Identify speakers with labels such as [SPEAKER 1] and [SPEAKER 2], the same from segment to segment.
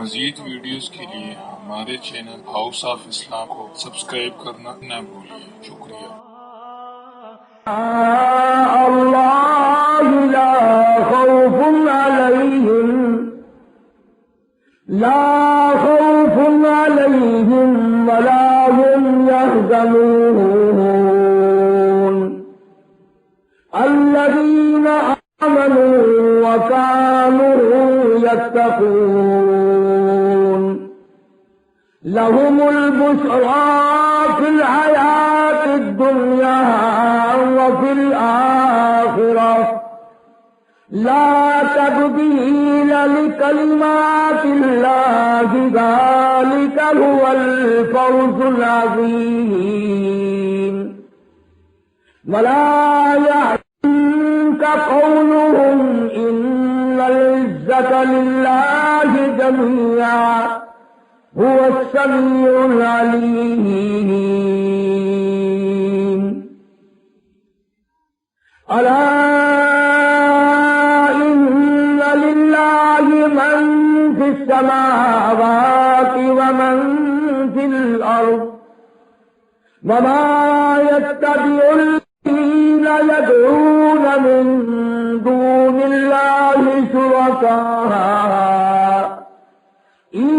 [SPEAKER 1] مزید ویڈیوز کے لیے ہمارے چینل ہاؤس آف اسلام کو سبسکرائب کرنا نہ بھولیے۔ شکریہ۔
[SPEAKER 2] اللہ لا خوف علیہم ولا هم يحزنون الذين آمنوا وكانوا يتقون لهم البشرى في الحياة الدنيا وفي الآخرة لا تبديل لكلمات الله ذلك هو الفوز العظيم ولا يحزنك قولهم إن العزة لله جميعا هو السميع العليم ألا السماوات ومن في الأرض وما يتبع الذين يدعون من دون الله شركاء إن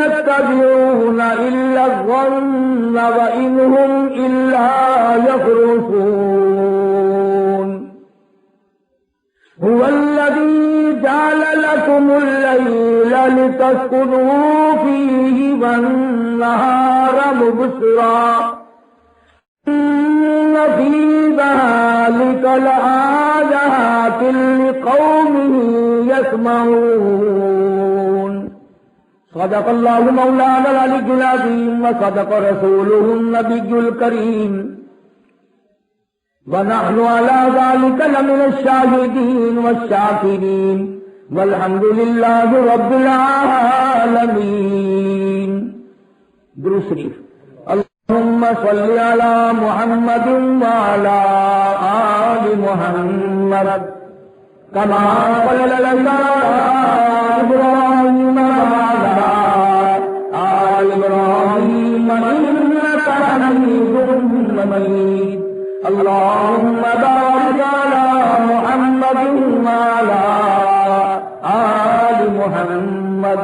[SPEAKER 2] يتبعون إلا الظن وإن هم إلا يخرصون هو الذي جعل لكم الليل لتسكنوا فيه والنهار مبصرا إن في ذلك لآيات لقوم يسمعون صدق الله مولانا العلي العظيم وصدق رسوله النبي الكريم ونحن على ذلك لمن الشاهدين والشاكرين والحمد لله رب العالمين۔ درود شریف۔ اللهم صل على محمد وعلى آل محمد كما صليت على إبراهيم وعلى آل إبراهيم إنك حميد مجيد۔ اللهم بارك على محمد وعلى آل محمد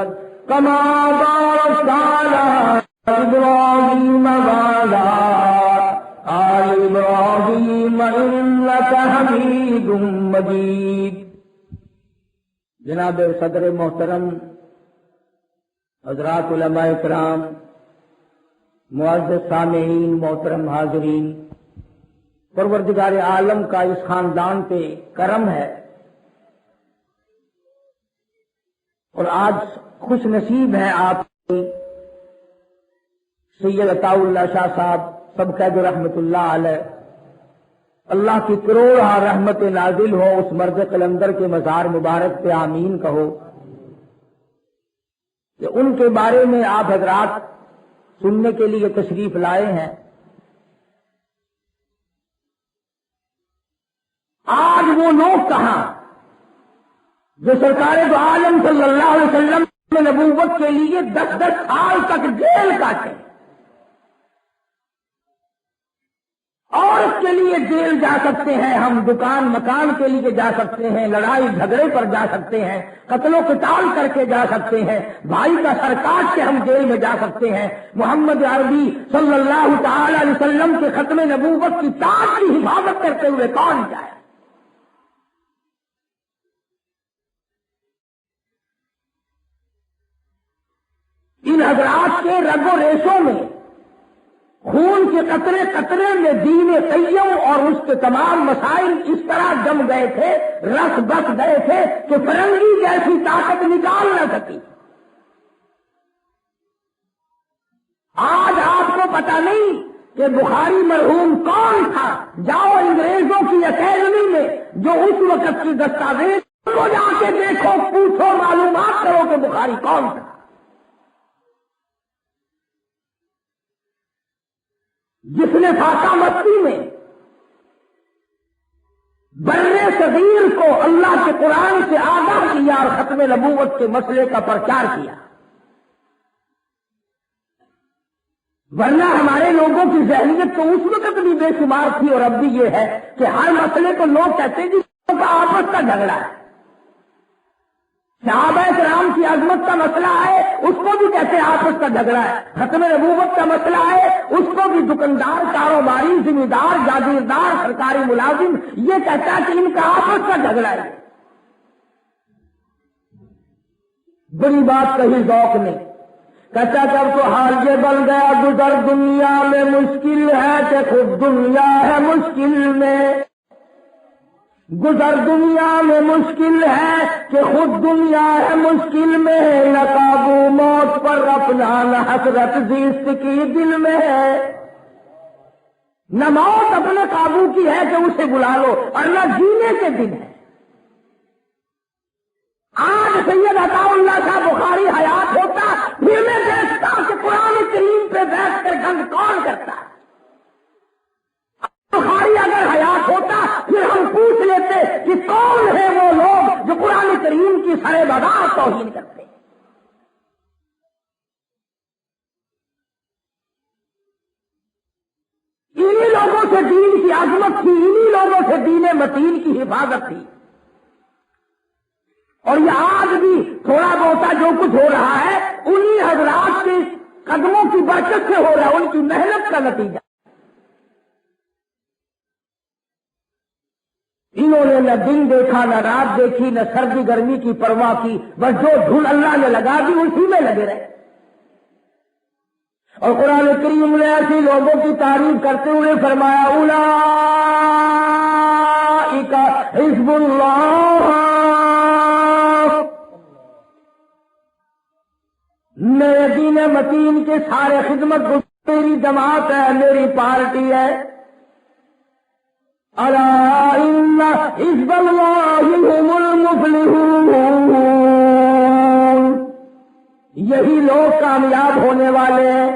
[SPEAKER 2] كما باركت على إبراهيم وعلى آل إبراهيم إنك حميد مجيد۔ جناب صدر محترم، حضرات علماء کرام، معزز سامعین، محترم حاضرین، پروردگار عالم کا اس خاندان پہ کرم ہے اور آج خوش نصیب ہیں آپ سید عطا اللہ شاہ صاحب سب قید رحمت اللہ علیہ، اللہ کی کروڑ رحمت نازل ہو اس مرد قلندر کے مزار مبارک پہ آمین کہو کہ ان کے بارے میں آپ حضرات سننے کے لیے تشریف لائے ہیں۔ آج وہ لوگ کہاں جو سرکار دو عالم صلی اللہ علیہ وسلم نے نبوت کے لیے 10 سال تک جیل کاٹے، عورت کے لیے جیل جا سکتے ہیں ہم، دکان مکان کے لیے جا سکتے ہیں، لڑائی جھگڑے پر جا سکتے ہیں، قتل و قتال کر کے جا سکتے ہیں، بھائی کا سر کاٹ کے ہم جیل میں جا سکتے ہیں، محمد عربی صلی اللہ تعالی علیہ وسلم کے ختم نبوت کی تاج کی حفاظت کرتے ہوئے کون جائے؟ ان حضرات کے رگ و ریشوں میں، خون کے قطرے قطرے میں دین قیم اور اس کے تمام مسائل اس طرح جم گئے تھے، رس بس گئے تھے کہ فرنگی جیسی طاقت نکال نہ سکی۔ آج آپ کو پتہ نہیں کہ بخاری مرحوم کون تھا؟ جاؤ انگریزوں کی اکیڈمی میں جو اس وقت کی دستاویز کو جا کے دیکھو، پوچھو، معلومات کرو کہ بخاری کون تھا۔ جس نے فاقہ مستی میں بر صغیر کو اللہ کے قرآن سے آگاہ کیا اور ختم نبوت کے مسئلے کا پرچار کیا، ورنہ ہمارے لوگوں کی ذہنیت تو اس وقت بھی بے شمار تھی اور اب بھی یہ ہے کہ ہر مسئلے کو لوگ کہتے ہیں کہ لوگوں کا آپس کا جھگڑا ہے. صحابہ کرام کی عظمت کا مسئلہ ہے اس کو بھی کہتے ہیں آپس کا جھگڑا ہے. ختم نبوت کا مسئلہ ہے اس کو بھی دکاندار، کاروباری، ذمہ دار، جاگیردار، سرکاری ملازم یہ کہتا ہے کہ ان کا آپس کا جھگڑا ہے. بڑی بات کہی ذوق نے، کہتا کر تو حال یہ بن گیا گزر دنیا میں مشکل ہے کہ خود دنیا ہے مشکل میں. گزر دنیا میں مشکل ہے کہ خود دنیا ہے مشکل میں. نہ قابو موت پر اپنا نہ حسرت زیست کی دل میں ہے. نہ موت اپنے قابو کی ہے کہ اسے بلا لو اور نہ جینے کے دن ہے. آج سید عطا اللہ صاحب بخاری حیات ہوتا پھر میں دیکھتا کہ قرآن کریم پہ بیٹھ کر گند کون کرتا. بخاری اگر حیات ہوتا پھر ہم پوچھ لیتے کہ کون ہے وہ لوگ جو قرآن کریم کی سرے بدار توہین کرتے ہیں. انہی لوگوں سے دین کی عظمت تھی، انہی لوگوں سے دین متین کی حفاظت تھی. اور یہ آج بھی تھوڑا بہت جو کچھ ہو رہا ہے انہی حضرات کے قدموں کی برکت سے ہو رہا ہے، ان کی محنت کا نتیجہ. انہوں نے نہ دن دیکھا، نہ رات دیکھی، نہ سردی گرمی کی پرواہ کی، بس جو دھن اللہ نے لگا دی اسی میں لگے رہے. اور قرآن کریم نے ایسی لوگوں کی تعریف کرتے ہوئے فرمایا اولئک حزب اللہ، میرے دین متین کے سارے خدمت میری جماعت ہے، میری پارٹی ہے. الا ان حزب اللہ هم المفلحون، یہی لوگ کامیاب ہونے والے ہیں.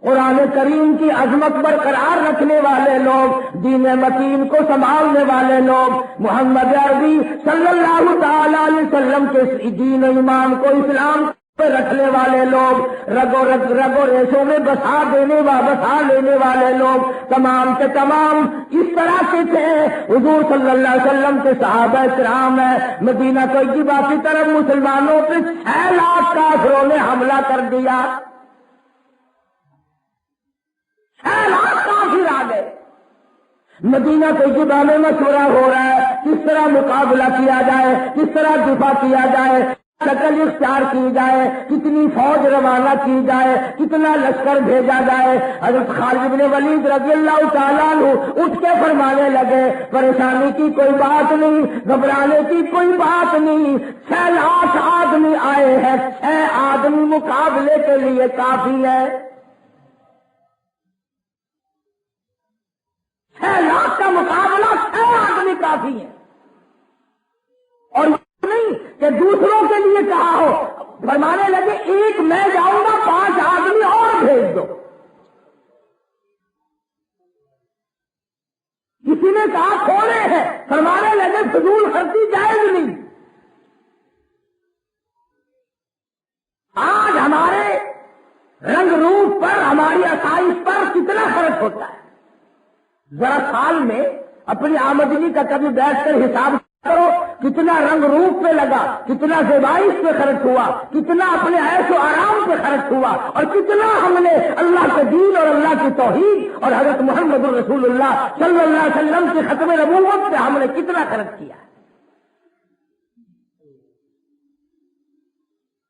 [SPEAKER 2] قرآن کریم کی عظمت برقرار رکھنے والے لوگ، دین متین کو سنبھالنے والے لوگ، محمد عربی صلی اللہ تعالی علیہ وسلم کے دین و ایمان کو، اسلام پہ رکھنے والے لوگ، رگو ریشوں میں بسا لینے والے لوگ، تمام کے تمام اس طرح کے تھے. حضور صلی اللہ علیہ وسلم کے صحابہ کرام ہیں. مدینہ طیبہ کی طرف مسلمانوں پہ 6 لاکھ کافروں نے حملہ کر دیا. 6 لاکھ کافر آ گئے. مدینہ طیبہ میں مشورہ ہو رہا ہے کس طرح مقابلہ کیا جائے، کس طرح دفاع کیا جائے، شکل اختیار کی جائے، کتنی فوج روانہ کی جائے، کتنا لشکر بھیجا جائے. حضرت خالد بن ولید رضی اللہ تعالیٰ عنہ اٹھ کے فرمانے لگے پریشانی کی کوئی بات نہیں، گھبرانے کی کوئی بات نہیں. 6 لاکھ آدمی آئے ہیں، 6 آدمی مقابلے کے لیے کافی ہے. 6 لاکھ کا مقابلہ 6 آدمی کافی ہے. اور نہیں کہ دوسروں کے لیے کہا ہو، فرمانے لگے ایک میں جاؤں گا، 5 آدمی اور بھیج دو. کسی نے کہا تھوڑے ہیں، فرمانے لگے فضول خرچی جائز نہیں. آج ہمارے رنگ روپ پر، ہماری آسائش پر کتنا خرچ ہوتا ہے. ذرا سال میں اپنی آمدنی کا کبھی بیٹھ کر حساب کرو، کتنا رنگ روپ پہ لگا، کتنا زیبائش پہ خرچ ہوا، کتنا اپنے عیش و آرام پہ خرچ ہوا، اور کتنا ہم نے اللہ کے دین اور اللہ کی توحید اور حضرت محمد رسول اللہ صلی اللہ علیہ وسلم کی ختم نبوت پہ ہم نے کتنا خرچ کیا.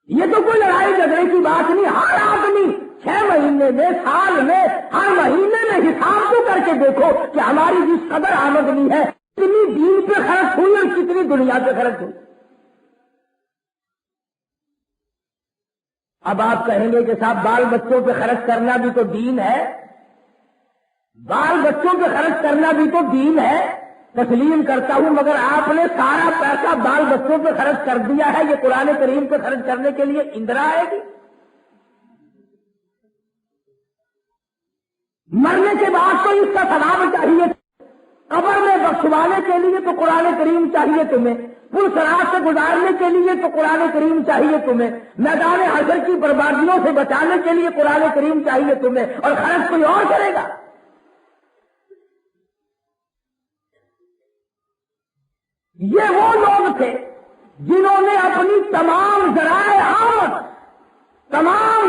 [SPEAKER 2] یہ تو کوئی لڑائی جھگڑے کی بات نہیں. ہر آدمی 6 مہینے میں، سال میں، ہر مہینے میں حساب تو کر کے دیکھو کہ ہماری جس قدر آمدنی ہے کتنی دین پہ خرچ ہوئی اور کتنی دنیا پہ خرچ ہوئی. اب آپ کہیں گے کہ صاحب بال بچوں پہ خرچ کرنا بھی تو دین ہے. بال بچوں پہ خرچ کرنا بھی تو دین ہے، تسلیم کرتا ہوں، مگر آپ نے سارا پیسہ بال بچوں پہ خرچ کر دیا ہے. یہ قرآن کریم پہ خرچ کرنے کے لیے اندرا آئے گی. مرنے کے بعد تو اس کا ثواب چاہیے، قبر میں بخشوانے کے لیے تو قرآن کریم چاہیے تمہیں. پل صراط سے گزارنے کے لیے تو قرآن کریم چاہیے تمہیں، میدان حشر کی بربادیوں سے بچانے کے لیے قرآن کریم چاہیے تمہیں، اور خرچ کوئی اور کرے گا؟ یہ وہ لوگ تھے جنہوں نے اپنی تمام ذرائع آمد، تمام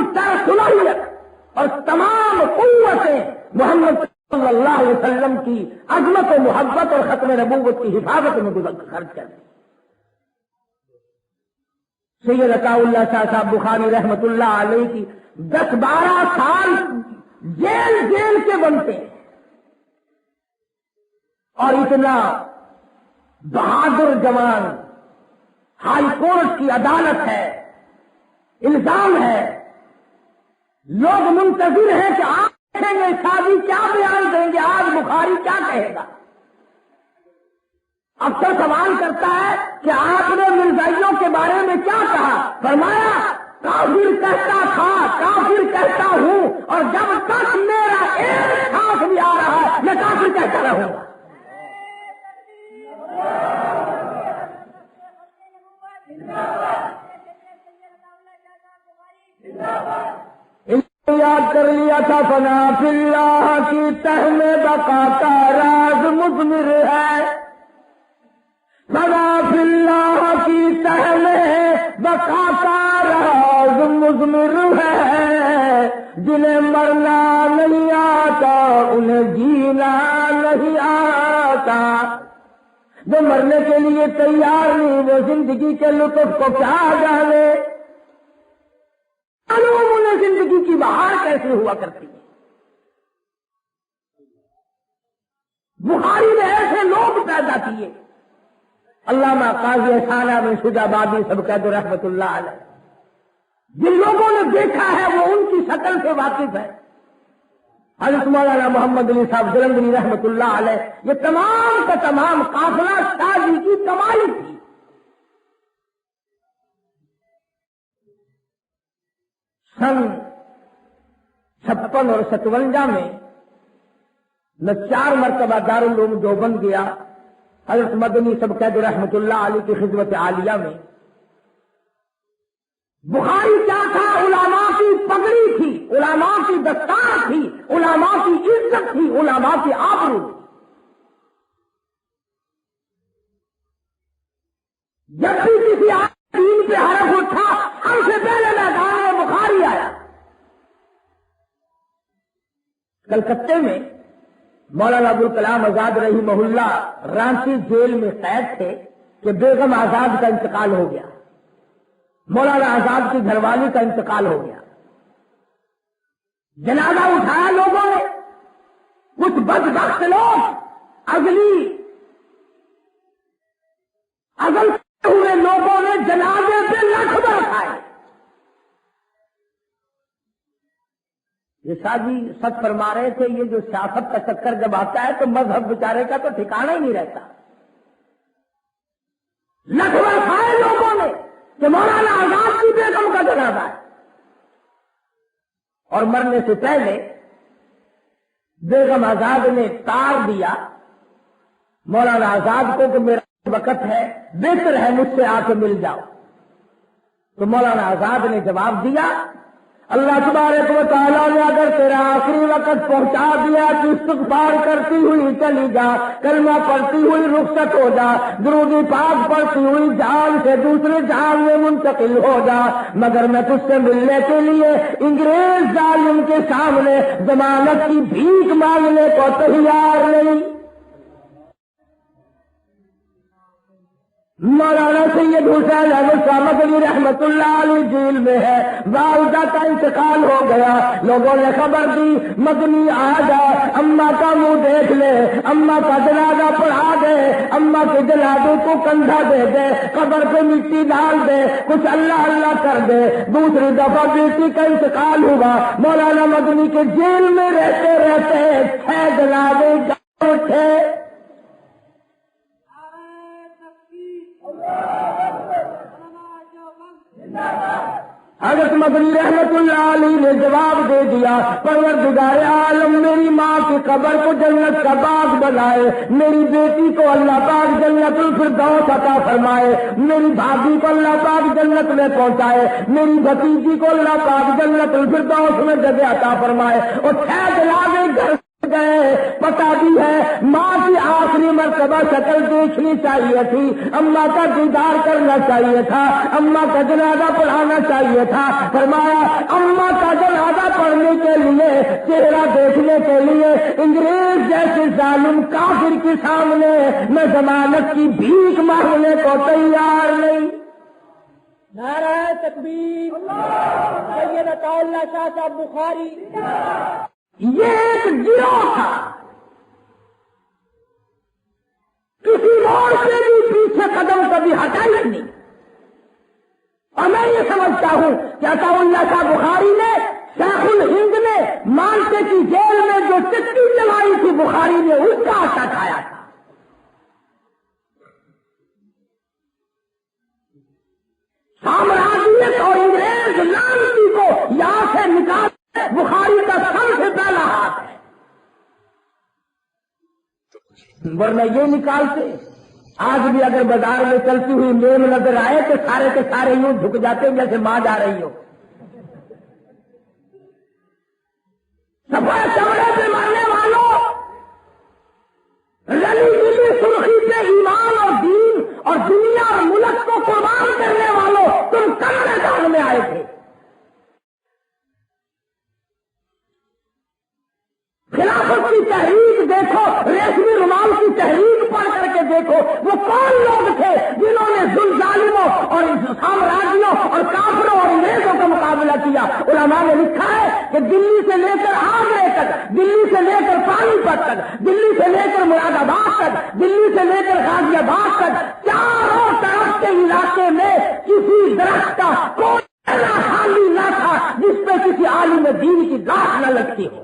[SPEAKER 2] صلاحیت اور تمام قوتیں محمد صلی اللہ علیہ وسلم کی عظمت و محبت اور ختم نبوت کی حفاظت میں خرچ کر دی۔ سید عطا اللہ شاہ صاحب بخاری رحمت اللہ علیہ کی 10-12 سال جیل کے بنتے ہیں، اور اتنا بہادر جوان، ہائی کورٹ کی عدالت ہے، الزام ہے، لوگ منتظر ہیں کہ آپ دیکھیں گے شادی کیا بیان دیں گے، آج بخاری کیا کہے گا۔ افسر سوال کرتا ہے کہ آپ نے مرزائیوں کے بارے میں کیا کہا؟ فرمایا کافر کہتا تھا، کافر کہتا ہوں، اور جب تک میرا ایک سانس بھی آ رہا ہے میں کافر کہتا رہوں گا۔ یاد کر لیا تھا فنا فی اللہ کی تہ میں بقا کا راز مضمر ہے، فنا فی اللہ کی تہ میں بقا کا راز مضمر ہے، جنہیں مرنا نہیں آتا انہیں جینا نہیں آتا، جو مرنے کے لیے تیار نہیں وہ زندگی کے لطف کو کیا جانے، انہیں زندگی کی بہار کیسے ہوا کرتی ہے۔ بخاری نے ایسے لوگ پیدا کیے، علامہ قاضی احسانہ بن شجاع آبادی سب کہہ دو رحمت اللہ علیہ، جن لوگوں نے دیکھا ہے وہ ان کی شکل سے واقف ہے۔ حضرت مولانا محمد علی صاحب جلندری رحمت اللہ علیہ، یہ تمام کا تمام قافلہ شاہ جی کی کمائی تھی۔ سن 56 اور 57 میں 4 مرتبہ دارالعلوم دیوبند گیا، حضرت مدنی سب قید رحمت اللہ علیہ کی خدمت عالیہ میں۔ بخاری کیا تھا؟ علماء کی پگڑی تھی، علماء کی دستار تھی، علماء کی عزت تھی، علماء کی آبرو تھی۔ جب بھی کسی دین پہ حرف اٹھا ہم سے پہلے میدان میں بخاری آیا۔ کلکتے میں مولانا ابوالکلام آزاد رحمہ اللہ رانچی جیل میں قید تھے کہ بیگم آزاد کا انتقال ہو گیا، مولانا آزاد کی گھر والی کا انتقال ہو گیا۔ جنازہ اٹھایا لوگوں نے، کچھ بدبخت لوگ اگل ہوئے لوگوں نے جنازے پہ لکھبہ کھائے۔ یہ شاہجی سچ فرما رہے تھے، یہ جو سیاست کا چکر جب آتا ہے تو مذہب بیچارے کا تو ٹھکانہ ہی نہیں رہتا۔ لکھبہ کھائے لوگوں نے کہ مولانا آزاد کی بیگم کا جنازہ ہے، اور مرنے سے پہلے بیگم آزاد نے تار دیا مولانا آزاد کو کہ میرا وقت ہے، بہتر ہے مجھ سے آ کے مل جاؤ۔ تو مولانا آزاد نے جواب دیا، اللہ تبارک و تعالیٰ نے اگر تیرا آخری وقت پہنچا دیا تو استغفار کرتی ہوئی چلی جا، کلمہ پڑھتی ہوئی رخصت ہو جا، درود پاک پڑھتی ہوئی جان سے دوسرے جان میں منتقل ہو جا، مگر میں تجھ سے ملنے کے لیے انگریز ظالم کے سامنے ضمانت کی بھیک مانگنے کو تیار نہیں۔ مولانا سید حسین احمد شاہ مدنی رحمت اللہ علیہ جیل میں ہے، والدہ کا انتقال ہو گیا، لوگوں نے خبر دی مدنی آ جا، اماں کا منہ دیکھ لے، اماں کا جنازہ پڑھا دے، اماں کے جنازے کو کندھا دے دے، قبر پہ مٹی ڈال دے، کچھ اللہ اللہ کر دے۔ دوسری دفعہ بیٹی کا انتقال ہوا، مولانا مدنی کے جیل میں رہتے رہتے 6 جنازے اٹھے۔ حضرت مدنی رحمت اللہ علیہ نے جواب دے دیا، پروردگار عالم میری ماں کی قبر کو جنت کا باغ بنائے، میری بیٹی کو اللہ پاک جنت الفردوس عطا فرمائے، میری بھابھی کو اللہ پاک جنت میں پہنچائے، میری بھتیجی کو اللہ پاک جنت الفردوس میں جگہ عطا فرمائے۔ اور چھ جنازے گھر گئے، پتا بھی ہے ماں کی آخری مرتبہ شکل دیکھنی چاہیے تھی، اماں کا دیدار کرنا چاہیے تھا، اماں کا جنازہ پڑھانا چاہیے تھا۔ فرمایا اماں کا جنازہ پڑھنے کے لیے، چہرہ دیکھنے کے لیے انگریز جیسے ظالم کافر کے سامنے میں ضمانت کی بھیک مانگنے کو تیار نہیں۔
[SPEAKER 3] نعرہ تکبیر، سید عطا اللہ شاہ صاحب بخاری۔
[SPEAKER 2] یہ ایک گروہ تھا، کسی اور سے بھی پیچھے قدم کبھی ہٹائی نہیں۔ اور میں یہ سمجھتا ہوں کہ عطا اللہ شاہ بخاری نے، شیخ الہند نے مالٹے کی جیل میں جو چٹی جلائی تھی بخاری نے اس کا آٹا کھایا تھا۔ سامراجیت اور انگریز لانتی کو یہاں سے نکال بخاری کا سب سے پہلا ہاتھ ہے، ورنہ یہ نکالتے۔ آج بھی اگر بازار میں چلتی ہوئی میم نظر آئے تو سارے کے سارے یوں جھک جاتے ہیں جیسے ماں جا رہی ہو۔ صفحہ چمڑے پہ مرنے والوں، رلی گلی سرخی پہ ایمان اور دین اور دنیا اور ملک کو قربان کرنے والوں، تم کب میدان میں آئے تھے؟ خلافت کی تحریک دیکھو، ریشمی رومال کی تحریک پڑھ کر کے دیکھو، وہ کون لوگ تھے جنہوں نے ظالموں اور سامراجیوں اور کافروں اور انگریزوں کا مقابلہ کیا۔ علماء نے لکھا ہے کہ دلی سے لے کر آگرے تک، دلی سے لے کر پانی پت تک، دلی سے لے کر مراد آباد تک، دلی سے لے کر غازی آباد تک، چاروں طرف کے علاقے میں کسی درخت کا کوئی خالی نہ تھا جس پہ کسی عالم دین کی لاش نہ لگتی ہو۔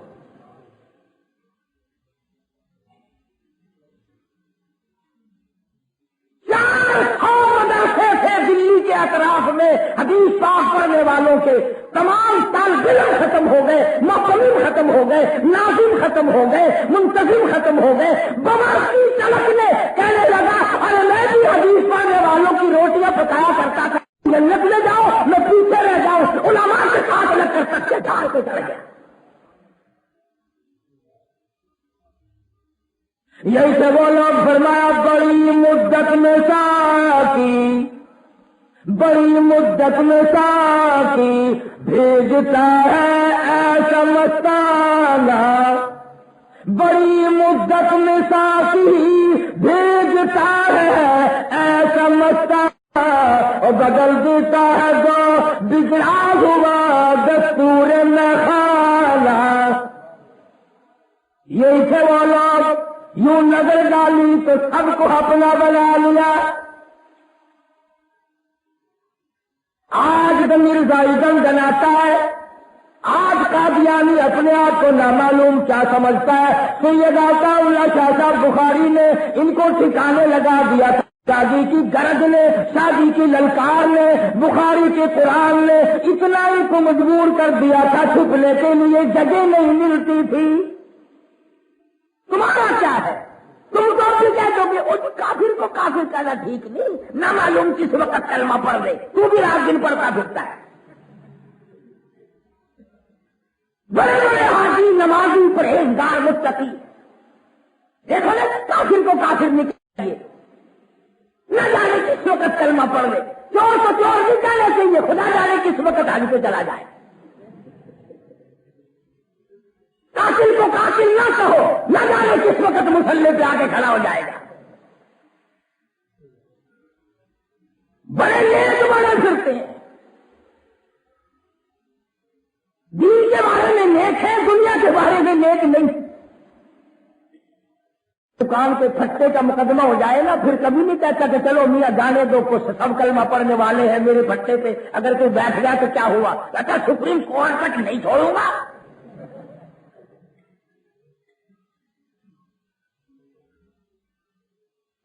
[SPEAKER 2] مدرسے تھے دلی کے اطراف میں، حدیث پاک پڑھنے والوں کے تمام طالب علم ختم ہو گئے، معلم ختم ہو گئے، ناظم ختم ہو گئے، منتظم ختم ہو گئے۔ بمر کی تلک نے کہنے لگا ارے میں بھی حدیث پڑھنے والوں کی روٹیاں پکایا کرتا تھا، جنت لے جاؤ میں پیچھے رہ جاؤں، علماء کے ساتھ لگ کر سچے ڈال کے چڑھ گیا۔ یہی سے وہ لوگ فرمایا بڑی مدت میں ساکی، بڑی مدت میں ساکی بھیجتا ہے ایسا مستانہ، بڑی مدت میں ساکی بھیجتا ہے ایسا مستانہ، اور بدل دیتا ہے جو بگڑا ہوا دستور میں خانہ۔ یہی سے وہ لوگ یوں نظر ڈالی تو سب کو اپنا بنا لیا۔ آج تو مرزائی دم جناتا ہے، آج قادیانی اپنے آپ کو نامعلوم کیا سمجھتا ہے۔ سید عطا اللہ شاہ صاحب بخاری نے ان کو ٹھکانے لگا دیا تھا، شادی کی گرج نے، شادی کی للکار نے، بخاری کے قرآن نے اتنا ان کو مجبور کر دیا تھا، چھپنے کے لیے جگہ نہیں ملتی تھی۔ تمہارا کیا ہے؟ تم تو بھی کہہ دو گے اس کافر کو کافر کہنا ٹھیک نہیں، نہ معلوم کس وقت کلمہ پڑھ لے، تو بھی رات دن پڑھتا پھرتا ہے۔ بڑے بڑے حاجی نمازی پرہیزگار متقی، دیکھو نا کافر کو کافر نہیں کہیے، نہ جانے کس وقت کلمہ پڑھ لے۔ چور کو چور نہیں کہنا چاہیے، خدا جانے کس وقت حج پہ چلا جائے۔ قاتل کو قاتل نہ کہو، نہ جانے کس وقت مسلح پہ آ کے کھڑا ہو جائے گا۔ بڑے نیک بڑے پھرتے ہیں، دین کے بارے میں نیک ہے، دنیا کے بارے میں نیک نہیں۔ دکان پہ پھٹے کا مقدمہ ہو جائے نا، پھر کبھی نہیں کہتا کہ چلو میاں جانے دو، کچھ سب کلمہ پڑھنے والے ہیں میرے پھٹے پہ، اگر کوئی بیٹھ گیا تو کیا ہوا؟ کہتا سپریم کورٹ تک نہیں چھوڑوں گا۔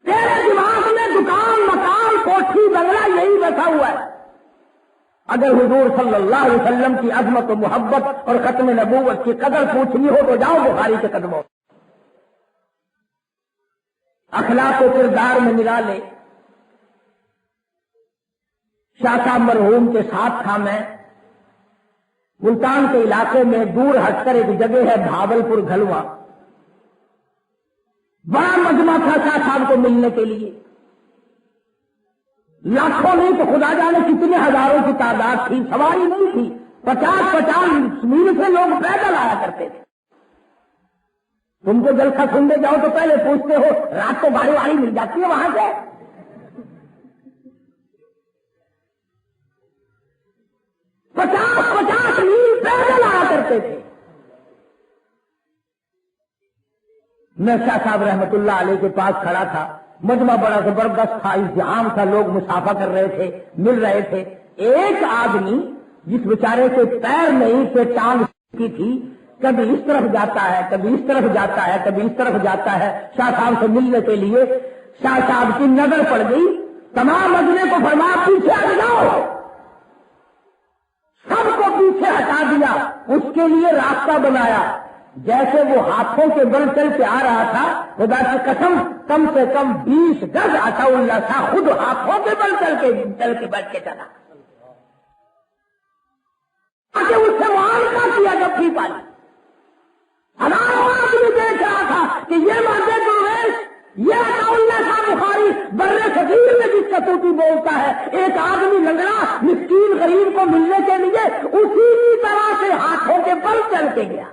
[SPEAKER 2] تیرے دماغ میں دکان مکان کوٹھی بنگلہ یہی بسا ہوا ہے، اگر حضور صلی اللہ علیہ وسلم کی عظمت و محبت اور ختم نبوت کی قدر پوچھنی ہو تو جاؤ بخاری کے قدموں. اخلاق و کردار میں ملا لے. شاہ صاحب مرحوم کے ساتھ تھا میں. ملتان کے علاقے میں دور ہٹ کر ایک جگہ ہے بھاولپور گھلواں. بڑا مجمع تھا شاہ صاحب کو ملنے کے لیے. لاکھوں نہیں تو خدا جانے کتنے ہزاروں کی تعداد تھی. سواری نہیں تھی. 50 میل سے لوگ پیدل آیا کرتے تھے. تم کو جلسہ سننے جاؤ تو پہلے پوچھتے ہو رات کو گاڑی واڑی مل جاتی ہے وہاں سے. 50 میل پیدل آیا کرتے تھے. میں شاہ صاحب رحمت اللہ علیہ کے پاس کھڑا تھا. مجمع بڑا زبردست تھا. ازدحام تھا. لوگ مسافہ کر رہے تھے, مل رہے تھے. ایک آدمی جس بیچارے کے پیر نہیں تھے, ٹانگ کی تھی, کبھی اس طرف جاتا ہے, کبھی اس طرف جاتا ہے, کبھی اس طرف جاتا ہے شاہ صاحب سے ملنے کے لیے. شاہ صاحب کی نظر پڑ گئی. تمام مجمع کو فرمایا پیچھے ہٹ جاؤ. سب کو پیچھے ہٹا دیا. اس کے لیے راستہ بنایا. جیسے وہ ہاتھوں کے بل چل کے آ رہا تھا, خدا کی قسم کم سے کم 20 گز عطا اللہ تھا خود ہاتھوں کے بل چل کے بیٹھ کے چلا. اس سے معاملہ کیا جب بھی پالی. ہزاروں آدمی دیکھ رہا تھا کہ یہ مادے درویش, یہ عطا اللہ صاحب بخاری بر صغیر میں جس کا توتی بولتا ہے, ایک آدمی لنگڑا مسکین غریب کو ملنے کے لیے اسی کی طرح سے ہاتھوں کے بل چل کے گیا.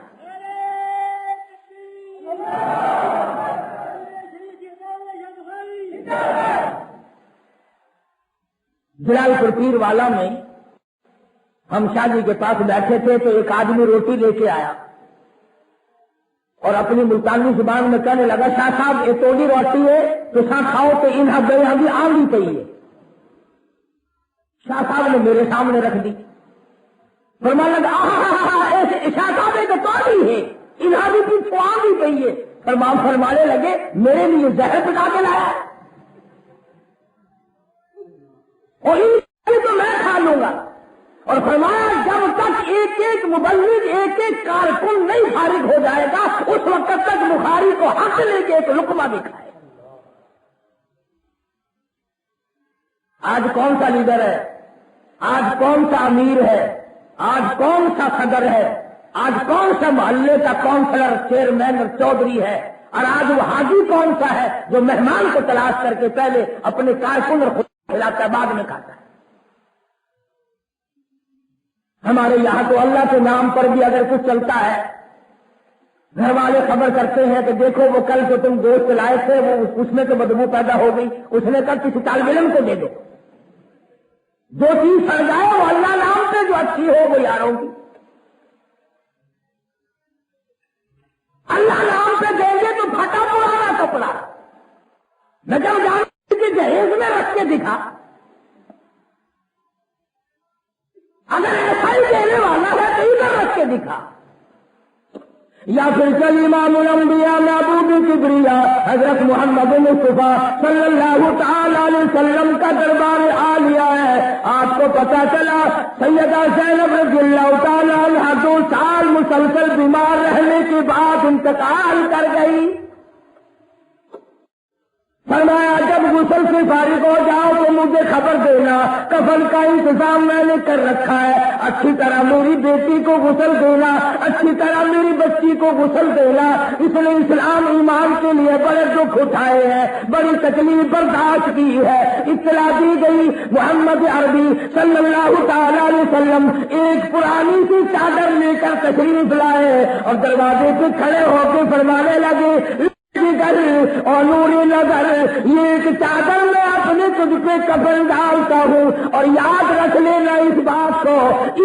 [SPEAKER 2] جلال پور پیر والا میں ہم شاہ جی کے پاس بیٹھے تھے تو ایک آدمی روٹی لے کے آیا اور اپنی ملتانی زبان میں کہنے لگا شاہ صاحب یہ توڑی روٹی ہے تو سا کھاؤ تو انہاں بے بھی آندھی چاہیے. شاہ صاحب نے میرے سامنے رکھ دی. فرمانے لگا شاہ صاحب یہ تو توڑی ہے, انہاں بھی پیچھے آندھی چاہیے. فرمانے لگے میرے لیے زہر پکا کے لایا اور ان تو میں کھا لوں گا. اور فرمایا جب تک ایک ایک مبلغ ایک ایک کارکن نہیں فارغ ہو جائے گا اس وقت تک بخاری کو حق لے کے ایک لقمہ بھی کھائے. آج کون سا لیڈر ہے, آج کون سا امیر ہے, آج کون سا صدر ہے, آج کون سا محلے کا کونسلر چیئرمین اور چودھری ہے, اور آج وہ حاجی کون سا ہے جو مہمان کو تلاش کر کے پہلے اپنے کارکن اور خود کھلاتا ہے بعد میں کھاتا ہے. ہمارے یہاں تو اللہ کے نام پر بھی اگر کچھ چلتا ہے, گھر والے خبر کرتے ہیں کہ دیکھو وہ کل جو تم گوشت لائے تھے وہ اس میں تو بدبو پیدا ہو گئی, اس نے کل کسی طالب علم کو دے دو. جو چیز سڑ جائے وہ اللہ نام سے جو اچھی ہو وہ یاروں کی اللہ نام سے دیں گے تو پھٹا پرانا کپڑا نجم جان کے جہیز میں رکھ کے دکھا. اگر ایسا ہی دینے والا ہے تو ادھر رکھ کے دکھا. یا پھر چل امام الانبیاء معبود کبریا حضرت محمد مصطفیٰ صلی اللہ تعالی علیہ وسلم کا دربار عالیہ ہے. آپ کو پتا چلا سیدہ زینب رضی اللہ تعالی عنہا 2 سال مسلسل بیمار رہنے کے بعد انتقال کر گئی. فرمایا جب غسل سے فارغ ہو جاؤ تو مجھے خبر دینا, کفن کا انتظام میں نے کر رکھا ہے. اچھی طرح میری بیٹی کو غسل دینا, اچھی طرح میری بچی کو غسل دینا. اس نے اسلام ایمان کے لیے بڑے دکھ اٹھائے ہیں, بڑی تکلیف برداشت کی ہے. اطلاع دی گئی محمد عربی صلی اللہ تعالی علیہ وسلم ایک پرانی سی چادر لے کر تشریف لائے اور دروازے پہ کھڑے ہو کے فرمانے لگے اور نوری نظر یہ ایک چادر میں اپنے تجھ پہ کفن ڈالتا ہوں اور یاد رکھ لینا اس بات کو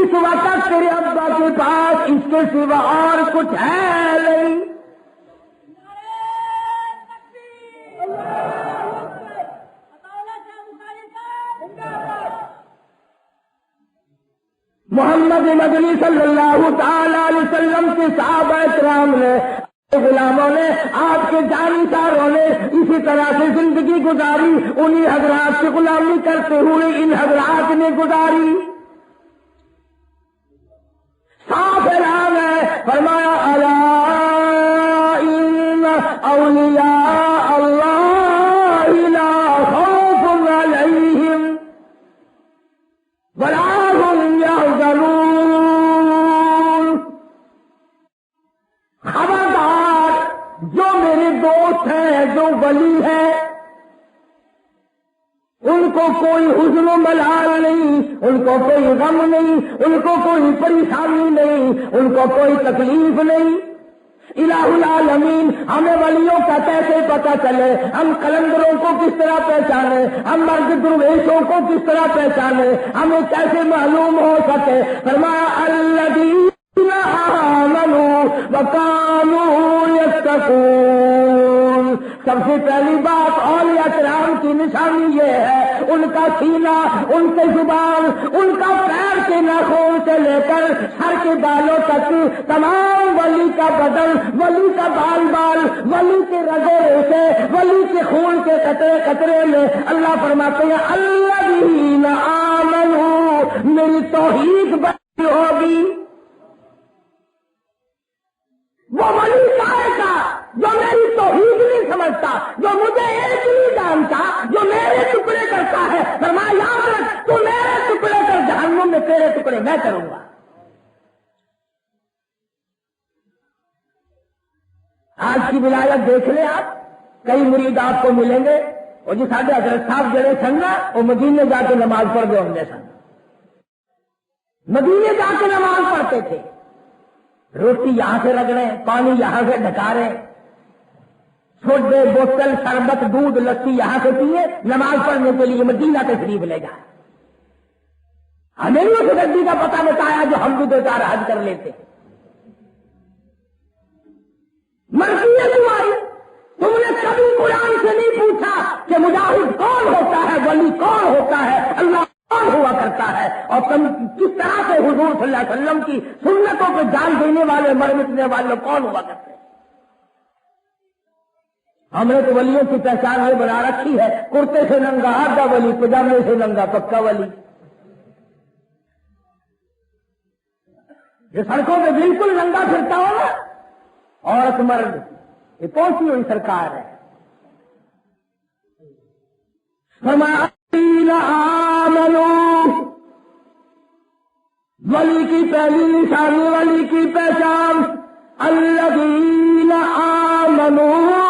[SPEAKER 2] اس وقت تیرے ابا کے پاس اس کے سوا اور کچھ ہے نہیں. محمد مدنی صلی اللہ تعالی علیہ وسلم کے صحابہ کرام نے غلاموں نے آپ کے جانکاروں نے اسی طرح سے زندگی گزاری. انہی حضرات کی غلامی کرتے ہوئے ان حضرات نے گزاری. فرمایا الا ان اولیاء اللہ لا خوف علیہم ولا هم يحزنون. خبردار، جو میرے دوست ہیں، جو ولی ہیں، ان کو کوئی حزن و ملال نہیں، ان کو کوئی غم نہیں، ان کو کوئی پریشانی نہیں، ان کو کوئی تکلیف نہیں. الہ العالمین ہمیں ولیوں کا کیسے پتہ چلے؟ ہم قلندروں کو کس طرح پہچانے؟ ہم مرد درویشوں کو کس طرح پہچانے؟ ہمیں کیسے معلوم ہو سکے؟ فرمایا الذین آمنوا وکانوا یتقون. سب سے پہلی بات اولیاء کرام کی نشانی یہ ہے، ان کا سینہ، ان کے زبان، ان کا پیر کے ناخن سے لے کر سر کے بالوں تک تمام ولی کا بدن، ولی کا بال بال، ولی کے رگے ریشے، ولی کے خون کے قطرے قطرے میں اللہ فرماتے ہیں الذین آمنوا، میری توحید بڑی ہوگی. وہ ولی کائے کا جو میری توحید نہیں سمجھتا، جو مجھے ایک نہیں جانتا، جو میرے ٹکڑے کرتا ہے. فرمایا یاد رکھ، تو میرے ٹکڑے کر جہنم میں تیرے ٹکڑے میں کروں گا. آج کی ولایت دیکھ لیں آپ، کئی مرید آپ کو ملیں گے اور جی ساڈے حضرت صاحب جڑے سن نا وہ مدینے جا کے نماز پڑھ گئے ہوں گے. سن مدینے جا کے نماز پڑھتے تھے، روٹی یہاں سے رگڑے، پانی یہاں سے ڈھکا رہے، چھوٹے بوتل شربت دودھ لسی یہاں سے پیے، نماز پڑھنے کے لیے مدینہ تشریف لے جائے. ہمیں نہیں اس گڈی کا پتہ بتایا جو ہم بھی دو چار حج کر لیتے. مرضی ہے تمہاری. تم نے کبھی قرآن سے نہیں پوچھا کہ مجاہد کون ہوتا ہے، ولی کون ہوتا ہے، اللہ کون ہوا کرتا ہے، اور تم کس طرح سے حضور صلی اللہ علیہ وسلم کی سنتوں پہ جان دینے والے، مر مٹنے والے کون ہوا کرتے ہیں. ہم نے تو ولیوں کی پہچان یہ بنا رکھی ہے، کرتے سے ننگا آدھا ولی، پجامے سے ننگا پکا ولی. جو سڑکوں پہ بالکل ننگا پھرتا ہو نا، عورت مرد، یہ پہنچی ہوئی سرکار ہے. الذین آمنوا، ولی کی پہلی نشانی، ولی کی پہچان الذین آمنوا،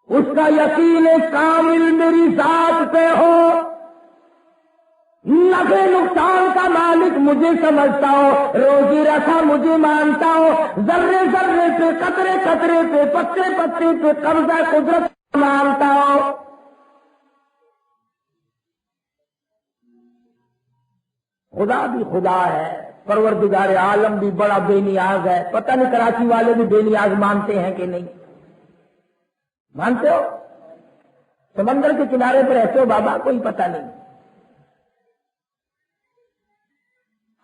[SPEAKER 2] اس کا یقین کامل میری ذات پہ ہو، نفع نقصان کا مالک مجھے سمجھتا ہو، روزی رکھا مجھے مانتا ہو، ذرے ذرے پہ، قطرے قطرے پہ، پتے پتے پہ قبضہ قدرت مانتا ہو. خدا بھی خدا ہے، پروردگار عالم بھی بڑا بے نیاز ہے. پتہ نہیں کراچی والے بھی بے نیاز مانتے ہیں کہ نہیں مانتے ہو؟ سمندر کے کنارے پر رہتے ہو بابا، کوئی پتہ نہیں.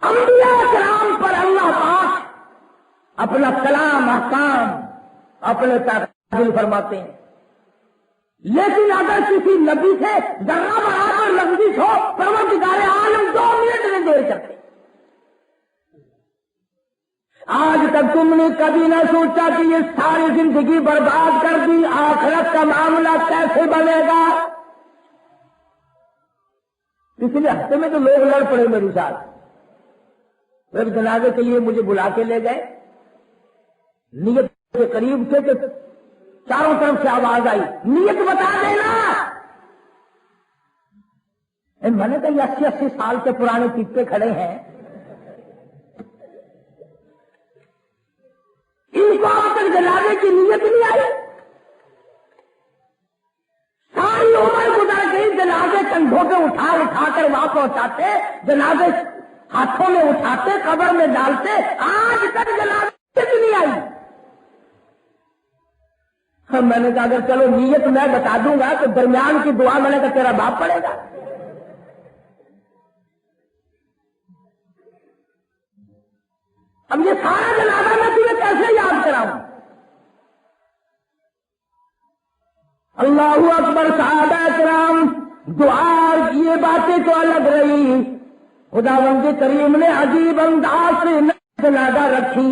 [SPEAKER 2] انبیاء کرام پر اللہ پاک اپنا کلام احکام اپنے نازل فرماتے ہیں، لیکن اگر کسی نبی سے ذرہ برابر لفظ ہو، پروردگار عالم 2 منٹ میں دیر کرتے. آج تک تم نے کبھی نہ سوچا کہ یہ ساری زندگی برباد کر دی، آخرت کا معاملہ کیسے بنے گا؟ پچھلے ہفتے میں تو لوگ لڑ پڑے میرے ساتھ، پھر جنازے کے لیے مجھے بلا کے لے گئے. نیت کے قریب تھے کہ چاروں طرف سے آواز آئی، نیت بتا دینا. میں نے کہا یہ 80 سال کے پرانے ٹکے کھڑے ہیں، ان کو اب تک جنازے کی نیت نہیں آئی. ساری عمر گزر گئی، جنازے کندھوں پہ اٹھا اٹھا کر وہاں پہنچاتے، جنازے ہاتھوں میں اٹھاتے، قبر میں ڈالتے، آج تک جنازے نیت نہیں آئی. میں نے کہا اگر چلو نیت میں بتا دوں گا تو درمیان کی دعا میں نے کہا تیرا باپ پڑے گا. اب یہ سارا جنازہ میں تمہیں کیسے یاد کراؤں؟ اللہ اکبر. صحابہ کرام دعا، یہ باتیں تو الگ رہی، خداوند کریم نے عجیب انداز سے جنازہ رکھی.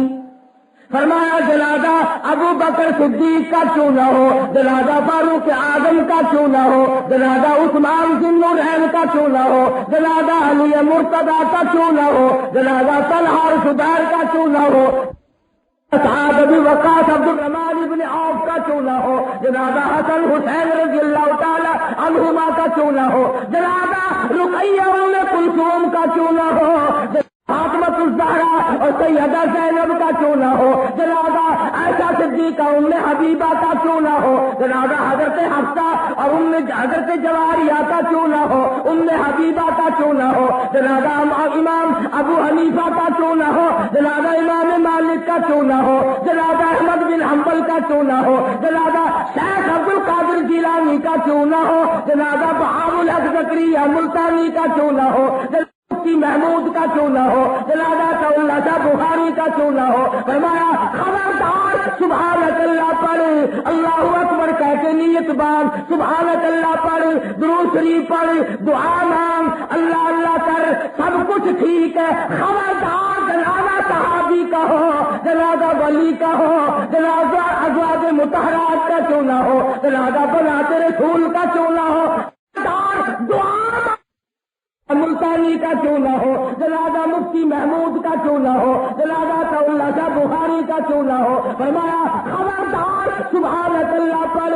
[SPEAKER 2] فرمایا جنازہ ابو بکر صدیق کا کیوں نہ ہو, جنازہ فاروق اعظم کا کیوں نہ ہو, جنازہ عثمان ذی النورین کا کیوں نہ ہو, جنازہ علی مرتضیٰ کا کیوں نہ ہو, جنازہ طلحہ اور زبیر کا کیوں نہ ہو, سعد بن وقاص عبد الرحمن بن عوف کا کیوں نہ ہو, جنازہ حسن حسین رضی اللہ تعالی عنہما کا کیوں نہ ہو, جنازہ رقیہ ام کلثوم کا کیوں نہ ہو, فاطمہ الزہرا اور سیدہ زینب کا کیوں نہ ہو, جنازہ عائشہ صدیقہ ام حبیبہ کا کیوں نہ ہو, جنازہ حضرت حفصہ اور حضرت جواریہ کا کیوں نہ ہو, ام حبیبہ کا کیوں نہ ہو, جنازہ امام ابو حنیفہ کا کیوں نہ ہو, جنازہ امام مالک کا کیوں نہ ہو, جنازہ احمد بن حنبل کا کیوں نہ ہو, جنازہ شیخ عبد القادر جیلانی کا کیوں نہ ہو, جنازہ بہاء الحق زکریا ملتانی کا کیوں نہ ہو, مفتی محمود کا کیوں نہ ہو, جنازہ اللہ شاہ بخاری کا کیوں نہ ہو. فرمایا خبردار سبحانک اللہ پڑھ, اللہ اکبر کہہ کے نیت باندھ, سبحانک اللہ پڑھ, درود شریف پڑھ, دعا مانگ, اللہ اللہ کر, سب کچھ ٹھیک ہے. خبردار جنازہ صحابی کا ہو, جنازہ ولی کا ہو, جنازہ ازواج مطہرات کا کیوں نہ ہو, جنازہ بنات رسول کا کیوں نہ ہو, دعا ملتانی کا کیوں نہ ہو, جنازہ مفتی محمود کا کیوں نہ ہو, جنازہ اللہ شاہ بخاری کا کیوں نہ ہو. فرمایا خبردار سبحانک اللہ پڑھ,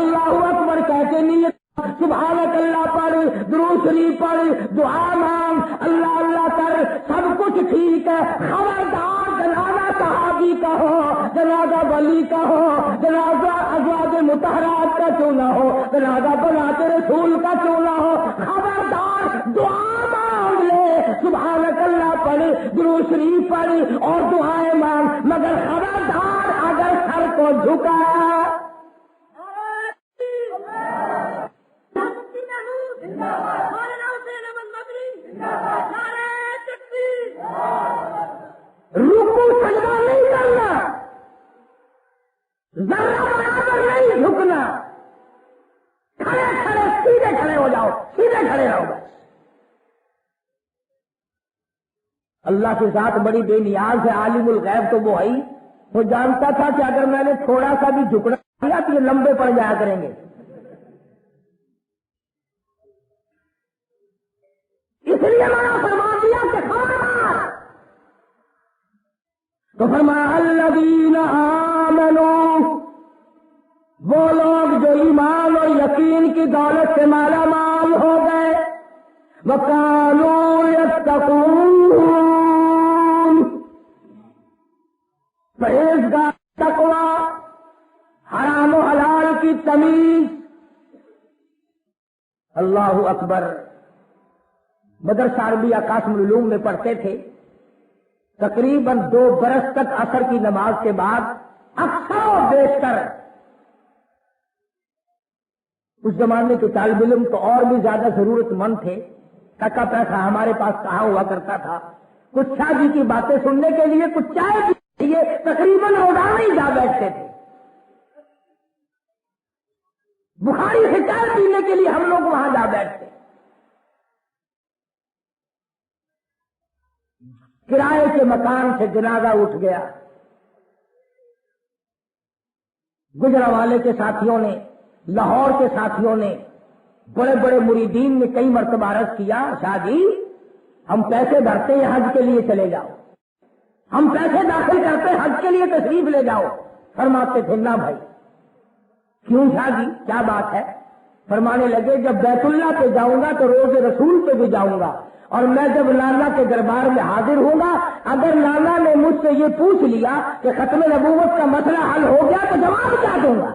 [SPEAKER 2] اللہ اکبر کہہ کے نیت, سبحانک اللہ پڑھ, درود شریف پڑھ, دعا مانگ, اللہ اللہ کر, سب کچھ ٹھیک ہے. خبردار جنازہ صحابی کا ہو, جنازہ ولی کا ہو, جنازہ ازواج مطہرات کا کیوں نہ ہو, جنازہ بنات رسول کا کیوں نہ ہو. خبردار دعا مانگ لے, سبحانک اللہ پڑھ, درود شریف پڑھ اور دعائیں مانگ, مگر خبردار اگر سر کو جھکایا, رکوع سجدہ نہیں کرنا, ذرہ برابر نہیں جھکنا, کھڑے کھڑے سیدھے کھڑے ہو جاؤ, سیدھے کھڑے رہو بس. اللہ کے ساتھ بڑی بے نیاز ہے, عالم الغیب تو وہ ہے, وہ جانتا تھا کہ اگر میں نے تھوڑا سا بھی جھکنا کیا تو یہ لمبے پڑ جایا کریں گے. اس لیے میں نے فرما دیا کہ خبردار. تو فرمایا الذین آمنوا, وہ لوگ جو ایمان اور یقین کی دولت سے مالا مال ہو گئے, وَكَانُوا يَتَّقُونَ, پرہیزگار, تقویٰ, حرام و حلال کی تمیز. اللہ اکبر. مدرسہ عربیہ قاسم العلوم میں پڑھتے تھے. تقریباً 2 برس تک عصر کی نماز کے بعد اکثر و بیشتر اس زمانے کے طالب علم تو اور بھی زیادہ ضرورت مند تھے. ٹکا پیسہ ہمارے پاس کہاں ہوا کرتا تھا, کچھ شاہ جی کی باتیں سننے کے لیے, کچھ چائے کے لیے تقریباً روزانہ ہی جا بیٹھتے تھے. بخاری سے چائے پینے کے لیے ہم لوگ وہاں جا بیٹھتے. کرائے کے مکان سے جنازہ اٹھ گیا. گجرا والے کے ساتھیوں نے, لاہور کے ساتھیوں نے, بڑے بڑے مریدین نے کئی مرتبہ عرض کیا, شاہ جی ہم پیسے بھرتے ہیں, حج کے لیے چلے جاؤ, ہم پیسے داخل کرتے ہیں, حج کے لیے تشریف لے جاؤ. فرماتے تھے نہ بھائی. کیوں شاہ جی, کیا بات ہے؟ فرمانے لگے جب بیت اللہ پہ جاؤں گا تو روز رسول پہ بھی جاؤں گا, اور میں جب لالا کے دربار میں حاضر ہوں گا, اگر لالا نے مجھ سے یہ پوچھ لیا کہ ختم نبوت کا مسئلہ حل ہو گیا تو جواب کیا دوں گا؟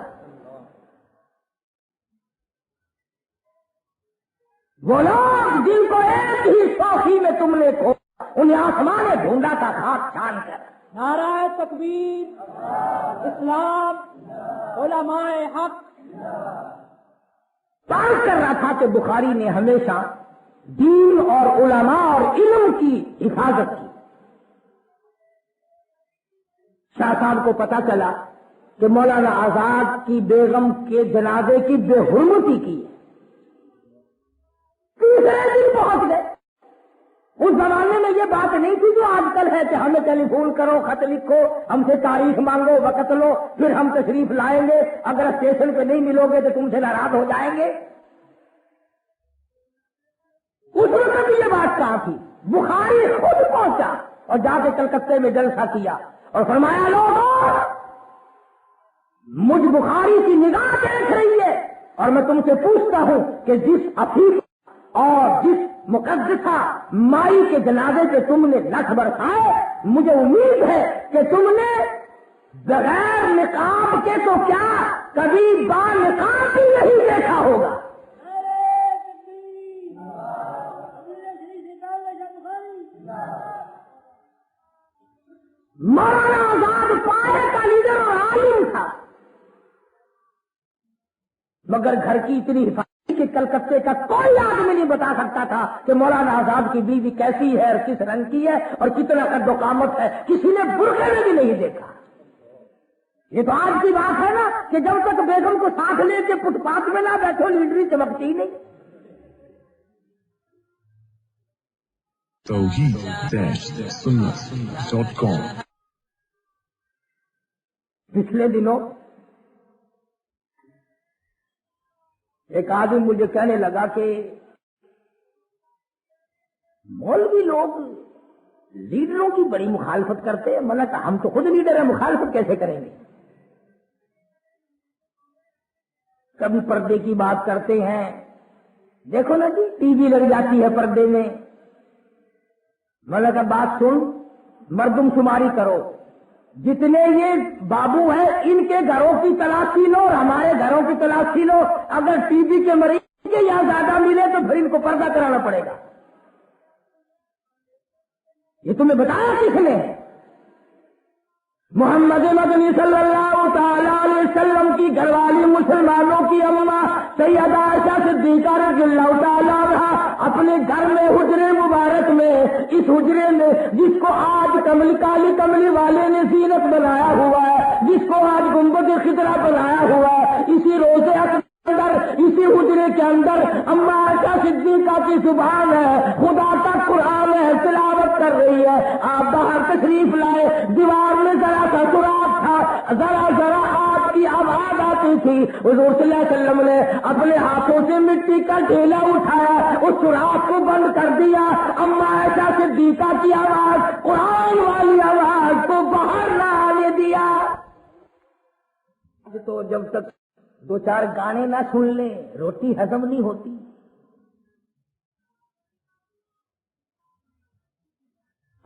[SPEAKER 2] وہ لوگ جن کو ایک ہی شوخی میں تم نے کھویا, انہیں آسمان نے ڈھونڈا تھا خاک چھان کر.
[SPEAKER 3] نعرہ تکبیر, اسلام, علماء حق.
[SPEAKER 2] بات کر رہا تھا کہ بخاری نے ہمیشہ دین اور علماء اور علم کی حفاظت کی. شاہ صاحب کو پتا چلا کہ مولانا آزاد کی بیگم کے جنازے کی بے حرمتی کی. تیسرے دن پہنچ گئے, اس زمانے میں یہ بات نہیں تھی جو آج کل ہے کہ ہمیں ٹیلی فون کرو، خط لکھو، ہم سے تاریخ مانگو، وقت لو، پھر ہم تشریف لائیں گے، اگر اسٹیشن پہ نہیں ملو گے تو تم سے ناراض ہو جائیں گے۔ اس وقت بھی یہ بات کہاں تھی؟ بخاری خود پہنچا اور جا کے کلکتے میں جلسہ کیا اور فرمایا لوگوں مجھ بخاری کی نگاہ دیکھ رہی ہے اور میں تم سے پوچھتا ہوں کہ جس عفیف اور جس مقدسہ مائی کے جنازے پہ تم نے لکھ برسائے، مجھے امید ہے کہ تم نے بغیر نقاب کے تو کیا کبھی با نقاب بھی نہیں دیکھا ہوگا۔ مولانا آزاد پائے کا لیڈر اور عالم تھا، مگر گھر کی اتنی حفاظت کہ کلکتے کا کوئی آدمی نہیں بتا سکتا تھا کہ مولانا آزاد کی بیوی کیسی ہے اور کس رنگ کی ہے اور کتنا قد و قامت ہے، کسی نے برقعے میں بھی نہیں دیکھا۔ یہ تو آج کی بات ہے نا کہ جب تک بیگم کو ساتھ لے کے فٹ پاتھ میں نہ بیٹھو لیڈری چمکتی ہی نہیں۔
[SPEAKER 4] توحید-سنت.com
[SPEAKER 2] پچھلے دنوں ایک آدمی مجھے کہنے لگا کہ مولوی لوگ لیڈروں کی بڑی مخالفت کرتے ہیں۔ میں نے کہا ہم تو خود لیڈر ہیں، مخالفت کیسے کریں گے؟ کبھی پردے کی بات کرتے ہیں، دیکھو نا جی ٹی وی لگ جاتی ہے پردے میں۔ میں نے کہا بات سن، مردم شماری کرو، جتنے یہ بابو ہیں ان کے گھروں کی تلاشی لو اور ہمارے گھروں کی تلاشی لو، اگر ٹی بی کے مریض کے یہاں زیادہ ملے تو پھر ان کو پردہ کرانا پڑے گا۔ یہ تمہیں بتایا کس نے؟ محمد مدنی صلی اللہ تعالی علیہ وسلم کی گھر والی مسلمانوں کی اماں سیدہ عائشہ صدیقہ رضی اللہ تعالی عنہا اپنے گھر میں حجرے مبارک میں، اس حجرے میں جس کو آج کالی کملی والے نے زینت بنایا ہوا ہے، جس کو آج گنبد خضرا بنایا ہوا ہے، اسی روضے اندر، اسی حجرے کے اندر اماں عائشہ صدیقہ کی زبان ہے، خدا کا قرآن ہے، تلاوت کر رہی ہے۔ آپ باہر تشریف لائے، دیوار میں ذرا سا سوراخ تھا، ذرا آپ کی آواز آتی تھی، حضور صلی اللہ علیہ وسلم نے اپنے ہاتھوں سے مٹی کا ڈھیلا اٹھایا، اس سوراخ کو بند کر دیا، اماں عائشہ صدیقہ کی آواز، قرآن والی آواز کو باہر نہ آنے دیا۔ تو جب تک دو چار گانے نہ سن لیں روٹی ہضم نہیں ہوتی۔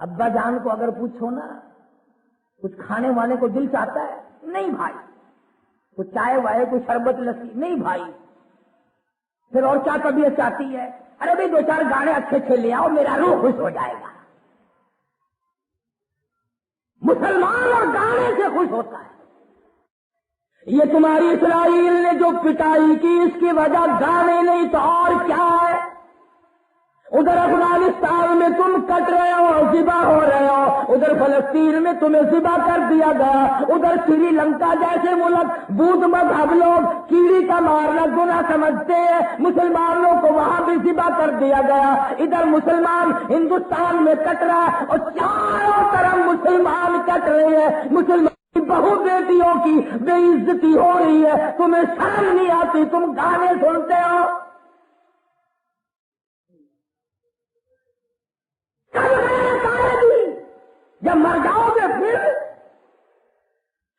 [SPEAKER 2] ابا جان کو اگر پوچھو نا کچھ کھانے والے کو دل چاہتا ہے؟ نہیں بھائی۔ کچھ چائے وائے، کوئی شربت لسی؟ نہیں بھائی۔ پھر اور کیا طبیعت چاہتی ہے؟ ارے بھائی دو چار گانے اچھے لے آؤ، میرا روح خوش ہو جائے گا۔ مسلمان اور گانے سے خوش ہوتا ہے۔ یہ تمہاری اسرائیل نے جو پٹائی کی اس کی وجہ گانے نہیں تو اور کیا ہے؟ ادھر افغانستان میں تم کٹ رہے ہو، ذبح ہو رہے ہو، ادھر فلسطین میں تمہیں ذبح کر دیا گیا، ادھر سری لنکا جیسے ملک بدھ مذہب لوگ کیڑی کا مارنا گناہ سمجھتے ہیں، مسلمانوں کو وہاں بھی ذبح کر دیا گیا۔ ادھر مسلمان ہندوستان میں کٹ رہا ہے اور چاروں طرف مسلمان کٹ رہے ہیں، مسلمان بہو بیٹیوں کی بے عزتی ہو رہی ہے، تمہیں شرم نہیں آتی، تم گانے سنتے ہو۔ کب آئے گی جب مر جاؤ گے پھر؟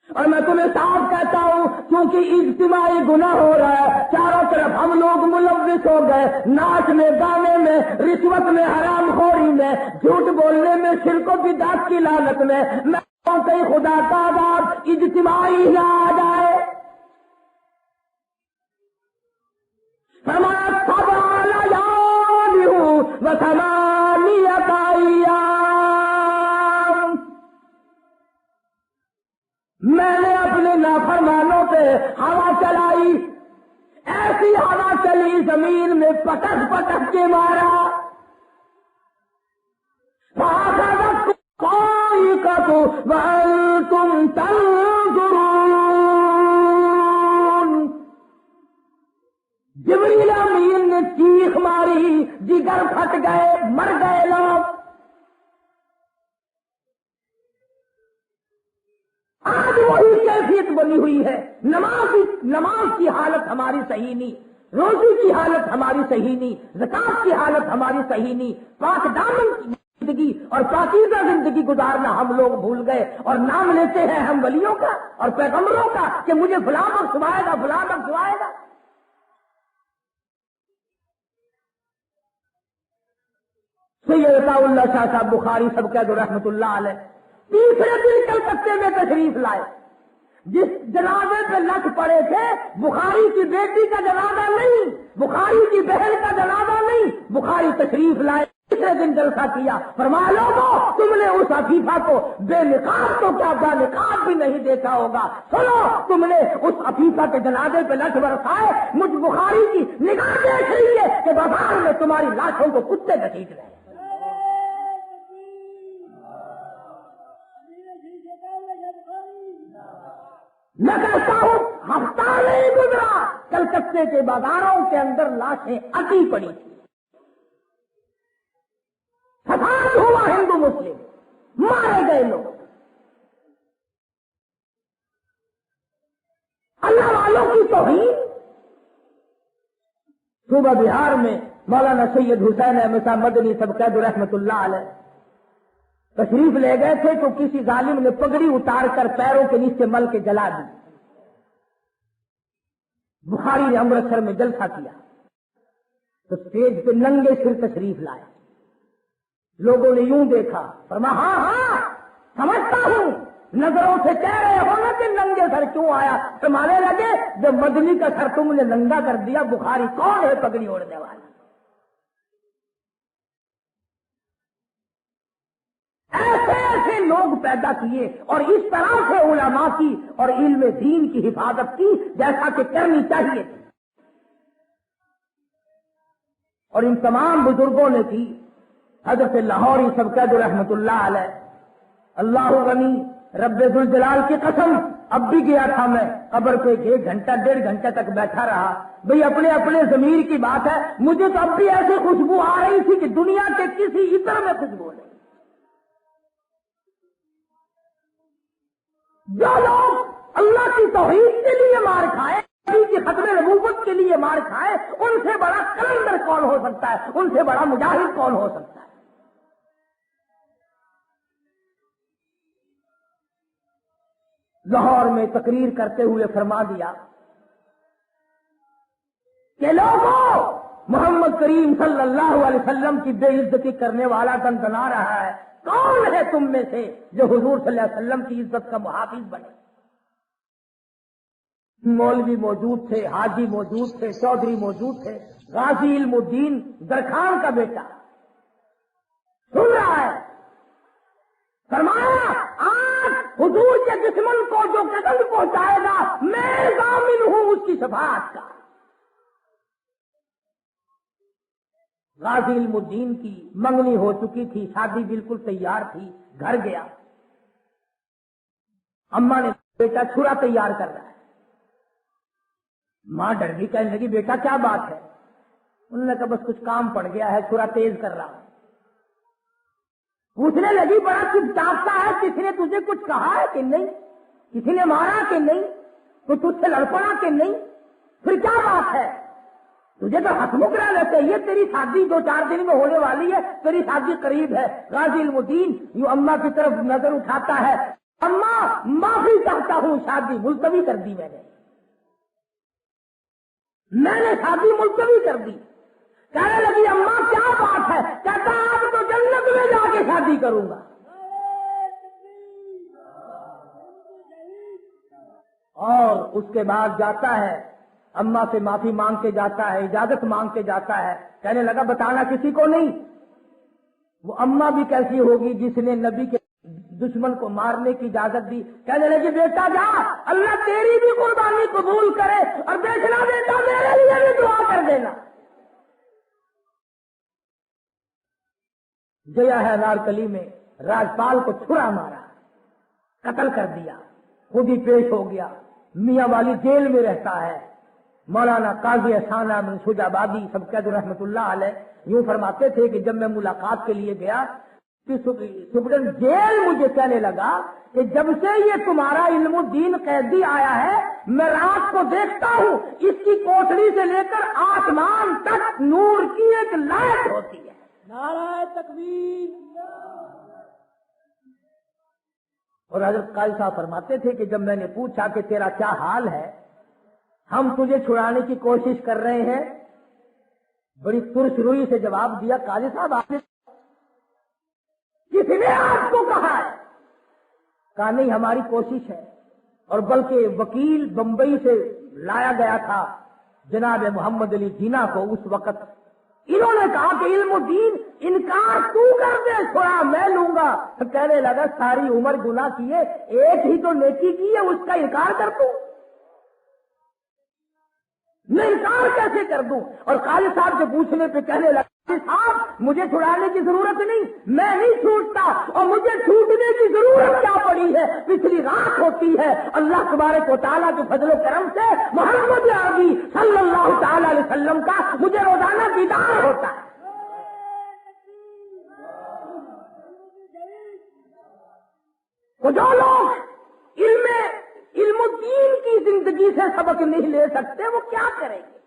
[SPEAKER 2] اور میں تمہیں صاف کہتا ہوں کیونکہ اجتماعی گناہ ہو رہا ہے، چاروں طرف ہم لوگ ملوث ہو گئے، ناچ میں، گانے میں، رشوت میں، حرام خوری میں، جھوٹ بولنے میں، شرک و بدعت کی لعنت میں۔ کہیں خدا کا عذاب اجتماعی نہ آ جائے۔ فرمایا سبع لیال و ثمانیۃ ایام، میں نے اپنے نافرمانوں پہ ہوا چلائی، ایسی ہوا چلی زمین میں پٹک پٹک کے مارا، وَأَنْتُمْ تَنْظُرُونَ۔ جبریل امین نے چیخ ماری، جگر پھٹ گئے، مر گئے لوگ۔ وہی کیفیت بنی ہوئی ہے. نماز کی حالت ہماری صحیح نہیں, روزی کی حالت ہماری صحیح نہیں, زکات کی حالت ہماری صحیح نہیں, پاک دامن کی زندگی اور پاکیزہ زندگی گزارنا ہم لوگ بھول گئے, اور نام لیتے ہیں ہم ولیوں کا اور پیغمبروں کا کہ مجھے فلاں بخشوائے گا, فلاں بخشوائے گا. سید عطا اللہ شاہ صاحب بخاری سب کہہ دو رحمت اللہ علیہ تیسرے دن کلکتے میں تشریف لائے. جس جنازے پہ لٹ پڑے تھے, بخاری کی بیٹی کا جنازہ نہیں, بخاری کی بہن کا جنازہ نہیں, بخاری تشریف لائے. تیسرے دن جلسہ کیا, فرمایا لوگوں تم نے اس عفیفہ کو بے نقاب تو کیا با نقاب بھی نہیں دیکھا ہوگا, سنو تم نے اس عفیفہ کے جنازے پہ لٹ برسائے, مجھ بخاری کی نگاہ دیکھ رہی ہے کہ بازار میں تمہاری لاشوں کو کتے گھسیٹ رہے ہیں. میں کہتا ہوں ہفتہ نہیں گزرا کلکتے کے بازاروں کے اندر لاشیں اٹی پڑی تھی. فساد ہوا ہندو مسلم, مارے گئے لوگ. اللہ والوں کی توہین. صوبہ بہار میں مولانا سید حسین احمد صاحب مدنی سب قید رحمت اللہ علیہ تشریف لے گئے تھے تو کسی ظالم نے پگڑی اتار کر پیروں کے نیچے مل کے جلا دی. بخاری نے امرتسر میں جلسہ کیا تو اسٹیج پہ ننگے سر تشریف لائے. لوگوں نے یوں دیکھا, فرمایا ہاں ہاں سمجھتا ہوں, نظروں سے کہہ رہے ہو نا کہ ننگے سر کیوں آیا. تمہارے لگے جب مدنی کا سر تم نے ننگا کر دیا, بخاری کون ہے پگڑی اوڑھنے والا. ایسے ایسے لوگ پیدا کیے اور اس طرح سے علماء کی اور علم دین کی حفاظت کی جیسا کہ کرنی چاہیے تھی. اور ان تمام بزرگوں نے کی. حضرت لاہوری سبقید رحمت اللہ علیہ, اللہ غنی رب ذوالجلال کی قسم, اب بھی گیا تھا میں قبر پہ 1 گھنٹہ 1.5 گھنٹے تک بیٹھا رہا. بھئی اپنے اپنے ضمیر کی بات ہے, مجھے تو اب بھی ایسی خوشبو آ رہی تھی کہ دنیا کے کسی عطر میں خوشبو نہیں. جو لوگ اللہ کی توحید کے لیے مار کھائے, نبی کی ختم نبوت کے لیے مار کھائے, ان سے بڑا کلندر کون ہو سکتا ہے, ان سے بڑا مجاہد کون ہو سکتا ہے. لاہور میں تقریر کرتے ہوئے فرما دیا کہ لوگوں, محمد کریم صلی اللہ علیہ وسلم کی بے عزتی کرنے والا دندنا رہا ہے. کون ہے تم میں سے جو حضور صلی اللہ علیہ وسلم کی عزت کا محافظ بنے؟ مولوی موجود تھے, حاجی موجود تھے, چودھری موجود تھے, غازی علم الدین درخان کا بیٹا سن رہا ہے. فرمایا آج حضور کے دشمن کو جو قتل پہنچائے گا میں ضامن ہوں اس کی شفاعت کا. غازی علم الدین کی منگنی ہو چکی تھی, شادی بالکل تیار تھی, گھر گیا, اماں نے بیٹا چھرا تیار کر رہا ہے. ماں ڈر گئی, کہنے لگی بیٹا کیا بات ہے؟ انہوں نے کہا بس کچھ کام پڑ گیا ہے, چھرا تیز کر رہا ہوں. پوچھنے لگی بڑا چپچاپتا ہے, کسی نے تجھے کچھ کہا ہے کہ نہیں, کسی نے مارا کہ نہیں, تو تجھ سے لڑ پڑا کہ نہیں, پھر کیا بات ہے؟ تجھے تو ہسمکھ رہنا چاہیے, تیری شادی 2-4 دن میں ہونے والی ہے, تیری شادی قریب ہے. غازی علم الدین یوں اماں کی طرف نظر اٹھاتا ہے, اماں معافی چاہتا ہوں, شادی ملتوی کر دی میں نے شادی ملتوی کر دی. کہنے لگی اماں کیا بات ہے؟ کہتا اب تو جنت میں جا کے شادی کروں گا. اور اس کے بعد جاتا ہے, اماں سے معافی مانگ کے جاتا ہے, اجازت مانگ کے جاتا ہے. کہنے لگا بتانا کسی کو نہیں. وہ اماں بھی کیسی ہوگی جس نے نبی کے دشمن کو مارنے کی اجازت دی. کہنے لگی بیٹا جا, اللہ تیری بھی قربانی قبول کرے, اور دیکھنا بیٹا میرے لیے بھی دعا کر دینا. گیا ہے نارکلی میں, راجپال کو چھرا مارا, قتل کر دیا, خود ہی پیش ہو گیا. میاں والی جیل میں رہتا ہے. مولانا قاضی احسان احمد شجابادی سبقید رحمت اللہ علیہ یوں فرماتے تھے کہ جب میں ملاقات کے لیے گیا, سپرڈنٹ جیل مجھے کہنے لگا کہ جب سے یہ تمہارا علم الدین قیدی آیا ہے میں رات کو دیکھتا ہوں اس کی کوٹڑی سے لے کر آسمان تک نور کی ایک لائٹ ہوتی ہے.
[SPEAKER 3] نعرہ تکبیر.
[SPEAKER 2] اور حضرت قاضی صاحب فرماتے تھے کہ جب میں نے پوچھا کہ تیرا کیا حال ہے, ہم تجھے چھڑانے کی کوشش کر رہے ہیں, بڑی ترش روئی سے جواب دیا, قاضی صاحب آپ نے کس نے آپ کو کہا ہے؟ کہا نہیں ہماری کوشش ہے, اور بلکہ وکیل بمبئی سے لایا گیا تھا جناب محمد علی جینا کو اس وقت. انہوں نے کہا کہ علم الدین انکار تو کر دے, تھوڑا میں لوں گا. کہنے لگا ساری عمر گناہ کیے, ایک ہی تو نیکی کی ہے, اس کا انکار کر دوں؟ میں انکار کیسے کر دوں؟ اور قاضی صاحب سے پوچھنے پہ کہنے لگا صاحب مجھے چھڑانے کی ضرورت نہیں, میں نہیں چھوٹتا, اور مجھے چھوٹنے کی ضرورت کیا پڑی ہے؟ پچھلی رات ہوتی ہے, اللہ تبارک و تعالیٰ کے فضل و کرم سے محمد عربی صلی اللہ تعالی علیہ وسلم کا مجھے روزانہ دیدار ہوتا ہے. تو جو لوگ علم الدین کی زندگی سے سبق نہیں لے سکتے وہ کیا کریں گے؟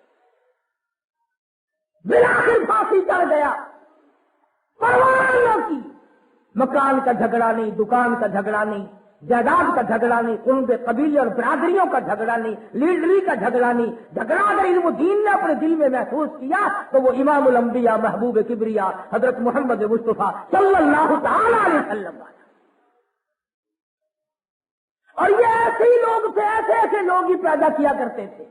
[SPEAKER 2] بالآخر پھانسی چڑھ گیا, پرواہ نہ کی. مکان کا جھگڑا نہیں, دکان کا جھگڑا نہیں, جائیداد کا جھگڑا نہیں, ان کے قبیلے اور برادریوں کا جھگڑا نہیں, لیڈری کا جھگڑا نہیں. جھگڑا اگر علم الدین نے اپنے دل میں محسوس کیا تو وہ امام الانبیاء محبوب کبریا حضرت محمد مصطفیٰ صلی اللہ تعالی علیہ وسلم. اور یہ ایسے ہی لوگ تھے, ایسے لوگ ہی پیدا کیا کرتے تھے.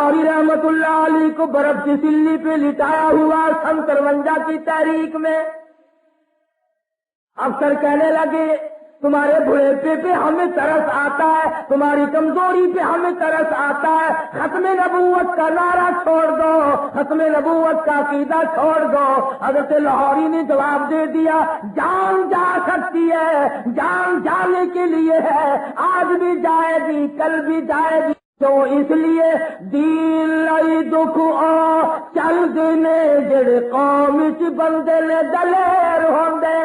[SPEAKER 2] اور رحمت اللہ علی کو برف کی سلی پہ لٹایا ہوا 53 کی تاریخ میں افسر کہنے لگے تمہارے بڑھاپے پہ ہمیں ترس آتا ہے, تمہاری کمزوری پہ ہمیں ترس آتا ہے, ختم نبوت کا نعرہ چھوڑ دو, ختم نبوت کا عقیدہ چھوڑ دو. حضرت لاہوری نے جواب دے دیا جان جا سکتی ہے, جان جانے کے لیے ہے, آج بھی جائے گی کل بھی جائے گی, تو اس لیے دین لائی دکھ آ چل دینے جڑے قوم چ بندے نے دلیر ہوندے.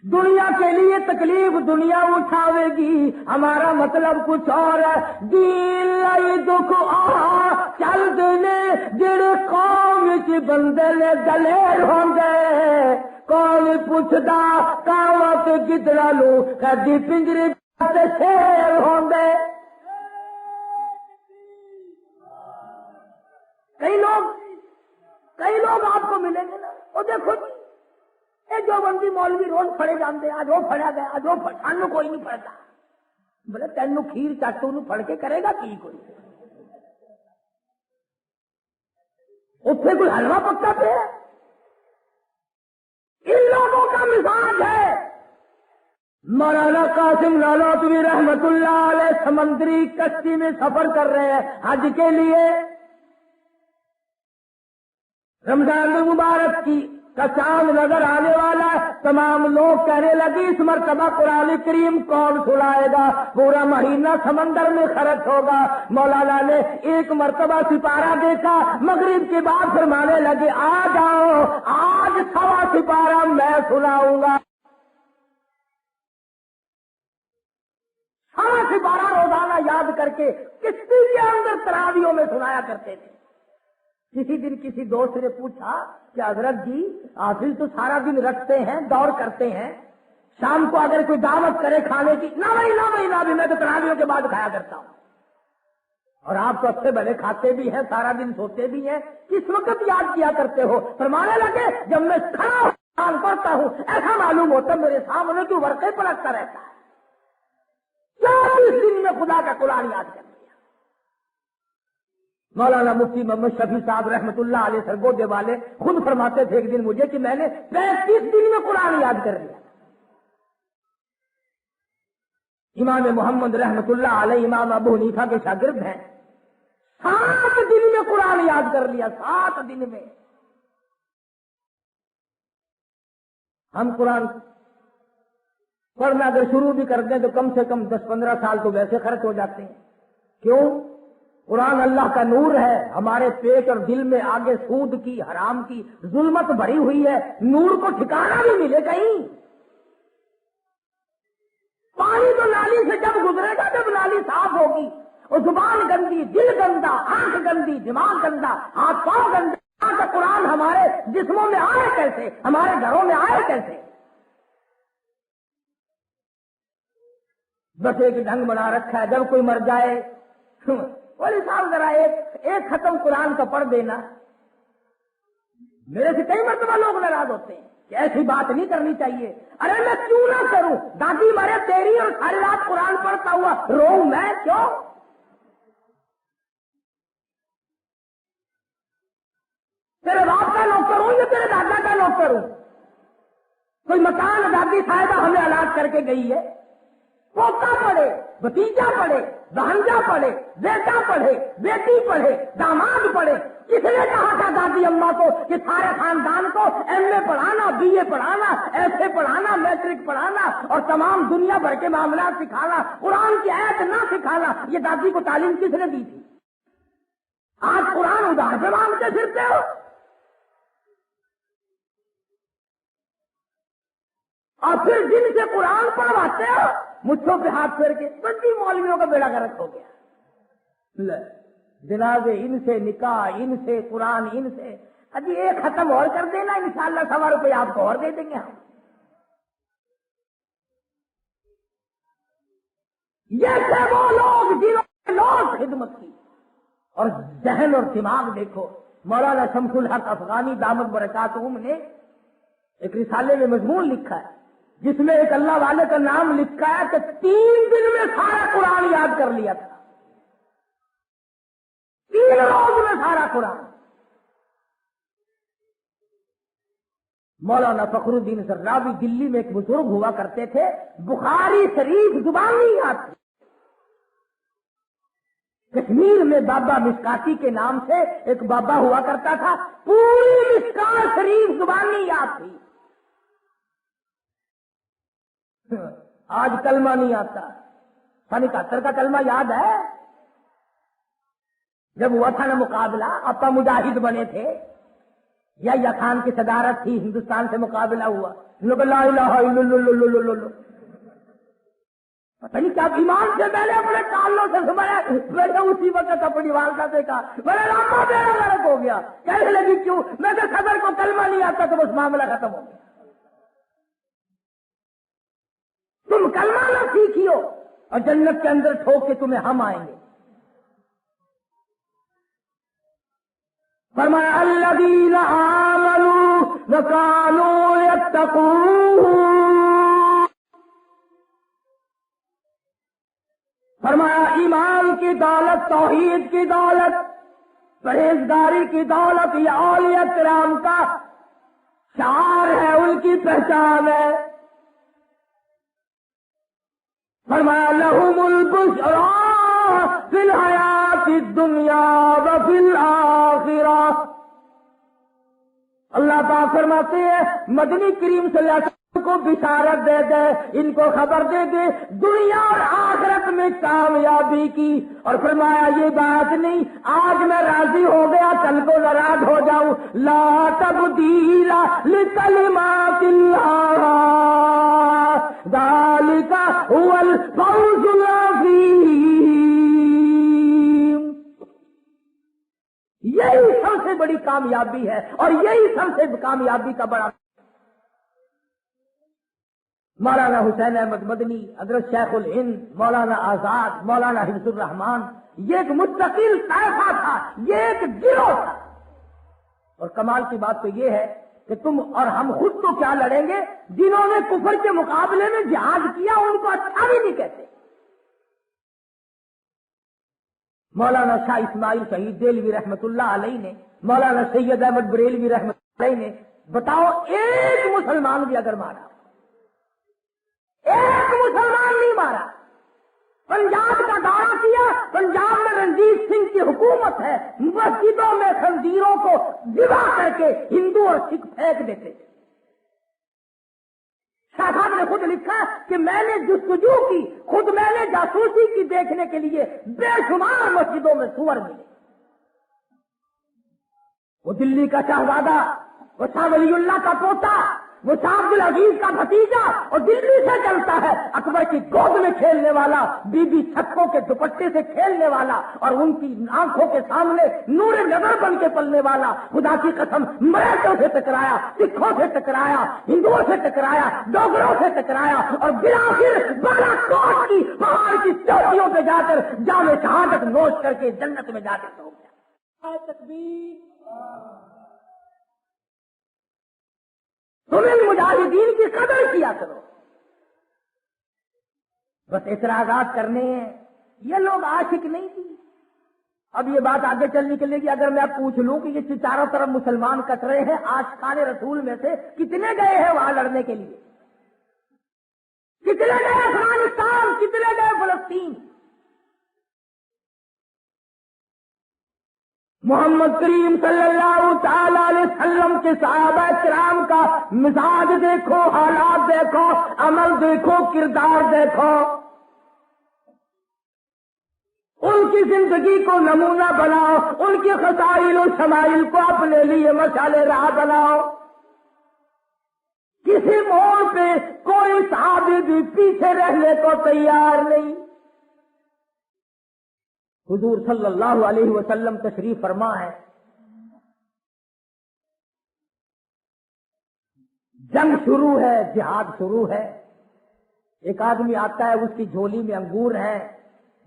[SPEAKER 2] دنیا کے لیے تکلیف دنیا اٹھاوے گی, ہمارا مطلب کچھ اور ہے. دین لائی دکھ آ چل دینے جڑے قوم چ بندے نے دلیر ہوندے. کون پوچھدا کاواں تے گدڑاں نوں کدی پنجرے شیر ہوندے. کئی لوگ آپ کو ملیں گے نا, وہ دیکھو جی یہ جو بندی مولوی روز پڑے جاندے, آج وہ پڑا گیا, آج وہ سانو کوئی نہیں پڑتا. بولے تینوں کھیر چٹ انہوں پڑھ کے کرے گا کی کوئی؟ اتنے کوئی حلوہ پکا پہ ہے. ان لوگوں کا مزاج ہے. مولانا قاسم نانوتوی رحمت اللہ علیہ سمندری کشتی میں سفر کر رہے ہیں حج کے لیے. رمضان المبارک کا چاند نظر آنے والا ہے. تمام لوگ کہنے لگے اس مرتبہ قرآن کریم کون سنائے گا, پورا مہینہ سمندر میں خرچ ہوگا. مولانا نے ایک مرتبہ سپارہ دیکھا, مغرب کے بعد فرمانے لگے آ جاؤ آج 1.25 سپارہ میں سناؤں گا. 1.25 سپارہ روزانہ یاد کر کے کشتی کے اندر تراویحوں میں سنایا کرتے تھے. کسی دن کسی دوست نے پوچھا کہ حضرت جی حافظ تو سارا دن رکھتے ہیں, دور کرتے ہیں, شام کو اگر کوئی دعوت کرے کھانے کی, نہ بھائی میں تو تراویحوں کے بعد کھایا کرتا ہوں. اور آپ تو اچھے بھلے کھاتے بھی ہیں, سارا دن سوتے بھی ہیں, کس وقت یاد کیا کرتے ہو؟ فرمانے لگے جب میں کھڑا کام کرتا ہوں ایسا معلوم ہوتا میرے سامنے کی ورقے پر رکھتا رہتا ہے. 24 دن میں خدا کا قرآن یاد کر لیا. مولانا مفتی محمد شفیع صاحب رحمت اللہ علیہ سرگودے والے خود فرماتے تھے ایک دن مجھے کہ میں نے 35 دن میں قرآن یاد کر لیا. امام محمد رحمت اللہ علیہ امام ابو حنیفہ کے شاگرد ہیں, 7 دن میں قرآن یاد کر لیا. 7 دن میں. ہم قرآن پڑھنا اگر شروع بھی کر دیں تو کم سے کم 10-15 سال تو ویسے خرچ ہو جاتے ہیں. کیوں؟ قرآن اللہ کا نور ہے, ہمارے پیٹ اور دل میں آگے سود کی حرام کی ظلمت بھری ہوئی ہے, نور کو ٹھکانا بھی ملے کہیں. پانی تو نالی سے جب گزرے گا جب نالی صاف ہوگی. اور زبان گندی، دل گندا، آنکھ گندی، دماغ گندا، ہاتھ پاؤں گندے. کا قرآن ہمارے جسموں میں آئے کیسے، ہمارے گھروں میں آئے کیسے؟ بس ایک ڈھنگ بنا رکھا ہے، جب کوئی مر جائے بولے صاحب ذرا ایک ختم قرآن کا پڑھ دینا. میرے سے کئی مرتبہ لوگ ناراض ہوتے ہیں کہ ایسی بات نہیں کرنی چاہیے. ارے میں کیوں نہ کروں؟ دادی مرے تیری اور ساری رات قرآن پڑھتا ہوا رو میں کیوں؟ تیرے باپ کا نوکر ہوں یا تیرے دادا کا نوکر ہوں؟ کوئی مکان دادی صاحبہ ہمیں الگ کر کے گئی ہے، پوتا پڑھے، بھتیجا پڑھے، بہنجا پڑھے، بیٹا پڑھے، بیٹی پڑھے، داماد پڑھے. کس نے کہا تھا دادی اماں کو کہ سارے خاندان کو ایم اے پڑھانا، بی اے پڑھانا، ایف اے پڑھانا، میٹرک پڑھانا اور تمام دنیا بھر کے معاملات سکھانا، قرآن کی آیت نہ سکھانا؟ یہ دادی کو تعلیم کس نے دی تھی؟ آج قرآن ادھار پہ مانگتے پھرتے ہو. اور پھر جن سے قرآن پڑھواتے ہو مجھوں پہ ہاتھ پھیر کے بڑی مولویوں کا بیڑا گرک ہو گیا. جنازے ان سے، نکاح ان سے، قرآن ان سے. ابھی ایک ختم اور کر دینا، انشاءاللہ 100 روپے آپ کو اور دے دیں گے ہم. یہ تھے وہ لوگ جنہوں نے لوگ خدمت کی. اور ذہن اور دماغ دیکھو. مولانا شمس الحق افغانی دامت برکاتہم نے ایک رسالے میں مضمون لکھا ہے جس میں ایک اللہ والے کا نام لکھا ہے کہ 3 دن میں سارا قرآن یاد کر لیا تھا. 3 روز میں سارا قرآن. مولانا فخر الدین زرابی دلی میں ایک بزرگ ہوا کرتے تھے، بخاری شریف زبانی یاد تھی. کشمیر میں بابا مسکاتی کے نام سے ایک بابا ہوا کرتا تھا، پوری مسکات شریف زبانی یاد تھی. آج کلمہ نہیں آتا. 71 کا کلمہ یاد ہے؟ جب ہوا تھا نا مقابلہ، اپا مجاہد بنے تھے، یا خان کی صدارت تھی، ہندوستان سے مقابلہ ہوا. لا الہ الا اللہ. پتہ نہیں کیا ایمان سے میں نے اپنے کانوں سے سنایا. میں نے اسی وقت اپنی والدہ سے کہا میرا راما میرا غلط ہو گیا. کہنے لگی کیوں؟ میں کہ صدر کو کلمہ نہیں آتا تو بس معاملہ ختم ہو گیا. تم کلمہ نہ سیکھیو اور جنت کے اندر ٹھوک کے تمہیں ہم آئیں گے. فرمایا الذین آمنوا وکانوا یتقون. فرمایا ایمان کی دولت، توحید کی دولت، پرہیزگاری کی دولت یہ اولیاء کرام کا شعار ہے، ان کی پہچان ہے. فرمایا لہم البشریٰ فی الحیات الدنیا وفی الآخرہ. اللہ پاک فرماتے ہیں مدنی کریم صلی اللہ علیہ وسلم کو بشارت دے دے، ان کو خبر دے دے دنیا اور آخرت میں کامیابی کی. اور فرمایا یہ بات نہیں آج میں راضی ہو گیا کل کو ناراض ہو جاؤں. لا تبدیل لکلمات اللہ ذالک هو الفوز العظیم. یہی سب سے بڑی کامیابی ہے اور یہی سب سے کامیابی کا بڑا. مولانا حسین احمد مدنی، حضرت شیخ الہند، مولانا آزاد، مولانا حفظ الرحمان، یہ ایک مستقل طائفہ تھا، یہ ایک گروہ تھا. اور کمال کی بات تو یہ ہے کہ تم اور ہم خود تو کیا لڑیں گے، جنہوں نے کفر کے مقابلے میں جہاد کیا ان کو اچھا بھی نہیں کہتے. مولانا شاہ اسماعیل شہید دہلوی رحمت اللہ علیہ نے، مولانا سید احمد بریلوی رحمت اللہ علیہ نے، بتاؤ ایک مسلمان بھی اگر مارا، ایک مسلمان نہیں مارا. پنجاب کا دورہ کیا، پنجاب میں رنجیت سنگھ کی حکومت ہے، مسجدوں میں خنزیروں کو ذبح کر کے ہندو اور سکھ پھینک دیتے تھے. شاہ صاحب نے خود لکھا کہ میں نے جستجو کی، خود میں نے جاسوسی کی دیکھنے کے لیے بے شمار مسجدوں میں سور ملے. وہ دلی کا شہزادہ، وہ شاہ ولی اللہ کا پوتا، مصعب بن عزیز کا بھتیجا اور دلی سے چلتا ہے، اکبر کی گود میں کھیلنے والا، بی بی چھکوں کے دوپٹے سے کھیلنے والا اور ان کی آنکھوں کے سامنے نور نظر بن کے پلنے والا، خدا کی قسم مراٹھوں سے ٹکرایا، سکھوں سے ٹکرایا، ہندوؤں سے ٹکرایا، ڈوگروں سے ٹکرایا اور بالآخر بالاکوٹ کی پہاڑ کی چوٹیوں پہ جا کر جام شہادت نوش کر کے جنت میں جا کے سو گیا۔
[SPEAKER 3] تکبیر۔
[SPEAKER 2] تم ان مجاہدین کی قدر کیا کرو، بس اعتراضات کرنے ہیں۔ یہ لوگ عاشق نہیں تھی۔ اب یہ بات آگے چل نکلے گی، اگر میں پوچھ لوں کہ یہ چاروں طرف مسلمان کٹ رہے ہیں، عاشقان رسول میں سے کتنے گئے ہیں وہاں لڑنے کے لیے؟ کتنے گئے افغانستان، کتنے گئے فلسطین؟ محمد کریم صلی اللہ تعالی علیہ وسلم کے صحابہ کرام کا مزاج دیکھو، حالات دیکھو، عمل دیکھو، کردار دیکھو، ان کی زندگی کو نمونہ بناؤ، ان کے خصائل و شمائل کو اپنے لیے مشعل راہ بناؤ۔ کسی موڑ پہ کوئی صحابی بھی پیچھے رہنے کو تیار نہیں۔ حضور صلی اللہ علیہ وسلم تشریف فرما ہے، جنگ شروع ہے، جہاد شروع ہے، ایک آدمی آتا ہے، اس کی جھولی میں انگور ہے،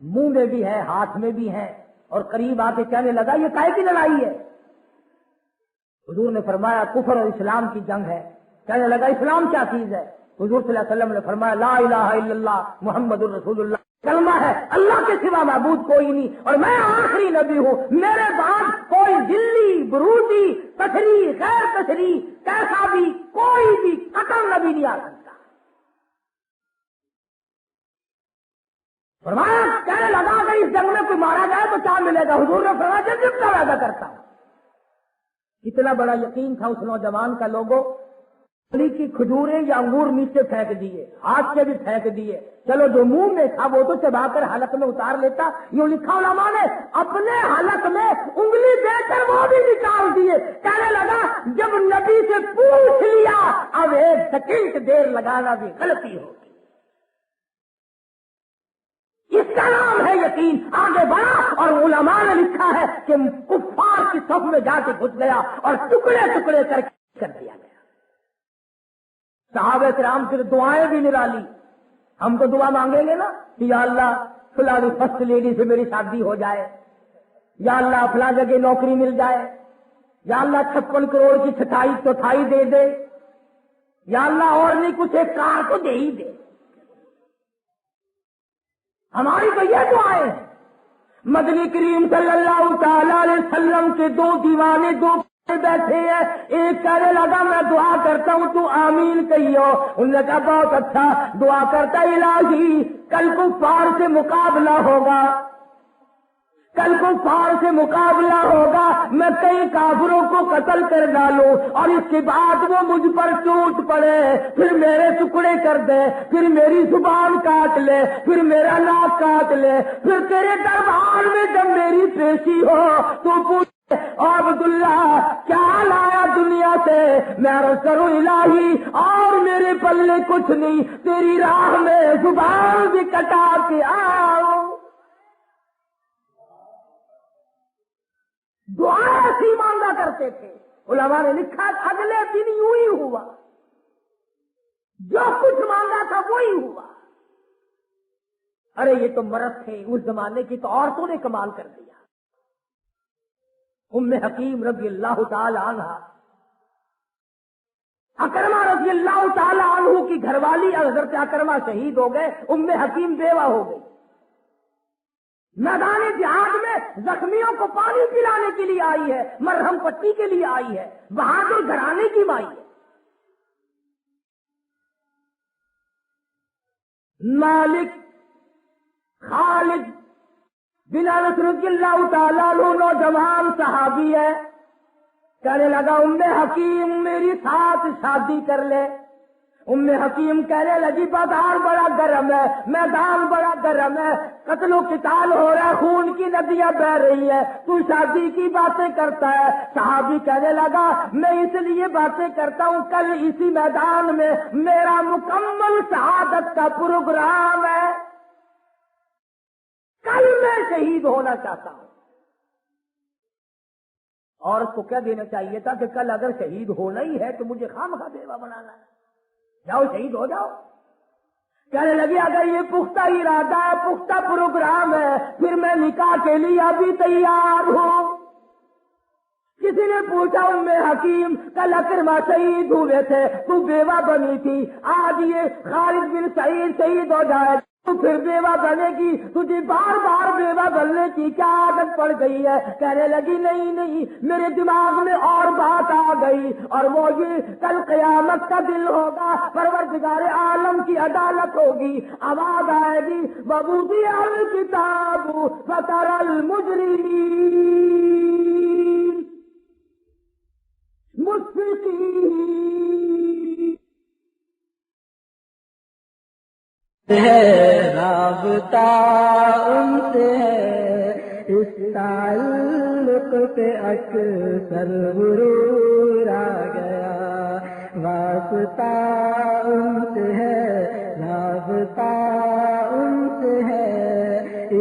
[SPEAKER 2] منہ میں بھی ہے، ہاتھ میں بھی ہے، اور قریب آ کے کہنے لگا یہ کائے کی لڑائی ہے؟ حضور نے فرمایا کفر اور اسلام کی جنگ ہے۔ کہنے لگا اسلام کیا چیز ہے؟ حضور صلی اللہ علیہ وسلم نے فرمایا لا الہ الا اللہ محمد الرسول اللہ، کلمہ ہے اللہ کے سوا معبود کوئی نہیں اور میں آخری نبی ہوں، میرے بعد کوئی دلی بروجی تشریح غیر تشریح کیسا بھی کوئی بھی قتل نبی نہیں آ سکتا۔ فرمایا کہنے لگا اگر اس جنگ میں کوئی مارا جائے تو کیا ملے گا؟ حضور نے فرمایا جنت کا وعدہ کرتا ہوں۔ اتنا بڑا یقین تھا اس نوجوان کا، لوگوں کی کھجوریں یا انگور نیچے پھینک دیے، ہاتھ سے بھی پھینک دیے، چلو جو منہ میں تھا وہ تو چبا کر حلق میں اتار لیتا۔ یوں لکھا علماء نے اپنے حلق میں انگلی دے کر وہ بھی نکال دیے۔ کہنے لگا جب نبی سے پوچھ لیا اب ایک سیکنڈ دیر لگانا بھی غلطی ہوگی۔ اس کا نام ہے یقین۔ آگے بڑھا اور علماء نے لکھا ہے کہ کفار کی صف میں جا کے گھس گیا اور ٹکڑے ٹکڑے کر دیا گیا۔ صحابہ کرام سے دعائیں بھی نرالی۔ ہم تو دعا مانگیں گے نا کہ یا اللہ فلانی فرسٹ لیڈی سے میری شادی ہو جائے، یا اللہ فلاں جگہ نوکری مل جائے، یا اللہ 56 کروڑ کی چھٹائی چوتھائی دے دے، یا اللہ اور نہیں کچھ ایک کار تو دے ہی دے۔ ہماری تو یہ دعائیں ہیں۔ مدنی کریم صلی اللہ تعالی علیہ وسلم کے دو دیوانے دو بیٹھے ہیں، ایک کہنے لگا میں دعا کرتا ہوں تو آمین کہیو۔ انہوں نے کہا بہت اچھا، دعا کرتا الہی کل کفار سے مقابلہ ہوگا، کل کفار سے مقابلہ ہوگا، میں کئی کافروں کو قتل کر ڈالوں اور اس کے بعد وہ مجھ پر ٹوٹ پڑے، پھر میرے ٹکڑے کر دے، پھر میری زبان کاٹ لے، پھر میرا ناک کاٹ لے، پھر تیرے دربار میں جب میری پیشی ہو تو پوچھ عبداللہ کیا لایا دنیا سے؟ میں عرض کروں الہی اور میرے پلے کچھ نہیں، تیری راہ میں زبان بھی کٹا کے آؤ۔ دعا ایسی مانگا کرتے تھے۔ علماء نے لکھا اگلے دن یوں ہی ہوا، جو کچھ مانگا تھا وہی ہوا۔ ارے یہ تو مرد تھے اس زمانے کی، تو عورتوں نے کمال کر دیا۔ ام حکیم رضی اللہ تعالی عنہ، اکرمہ رضی اللہ تعالی عنہ کی گھر والی حضرت اکرمہ شہید ہو گئے، ام حکیم بیوہ ہو گئی۔ میدان جہاد میں زخمیوں کو پانی پلانے کے لیے آئی ہے، مرہم پٹی کے لیے آئی ہے، بہادر گھرانے کی مائی ہے۔ مالک خالد بن انس رضی اللہ تعالیٰ عنہ نوجوان صحابی ہے، کہنے لگا ام حکیم میری ساتھ شادی کر لے۔ حکیم کہنے لگی بازار بڑا گرم ہے، میدان بڑا گرم ہے، قتل و قتال ہو رہا ہے، خون کی ندیاں بہ رہی ہے، تو شادی کی باتیں کرتا ہے۔ صحابی کہنے لگا میں اس لیے باتیں کرتا ہوں، کل اسی میدان میں میرا مکمل شہادت کا پروگرام ہے، کل میں شہید ہونا چاہتا ہوں۔ اور اس کو کیا دینا چاہیے تھا کہ کل اگر شہید ہونا ہی ہے تو مجھے خواہ بیوہ بنانا ہے، جاؤ شہید ہو جاؤ۔ کہنے لگی اگر یہ پختہ ارادہ ہے، پختہ پروگرام ہے، پھر میں نکاح کے لیے ابھی تیار ہوں۔ کسی نے پوچھا حکیم کل اکرمہ شہید ہوئے تھے، تو بیوہ بنی تھی، آج یہ خالد بن سعید شہید ہو جائے تو پھر بیوہ بنے گی، تجھے بار بار بیوہ بننے کی کیا عادت پڑ گئی ہے؟ کہنے لگی نہیں، میرے دماغ میں اور بات آ گئی، اور وہ یہ کل قیامت کا دن ہوگا، پروردگار عالم کی عدالت ہوگی، آواز آئے گی وَوُضِعَ الْكِتَابُ فَتَرَى الْمُجْرِمِينَ مُشْفِقِينَ
[SPEAKER 3] ہے رابطہ ان سے ہے، اس تعلق پہ اکثر غرور آ گیا، واسطہ ان سے ہے، رابطہ ان سے ہے،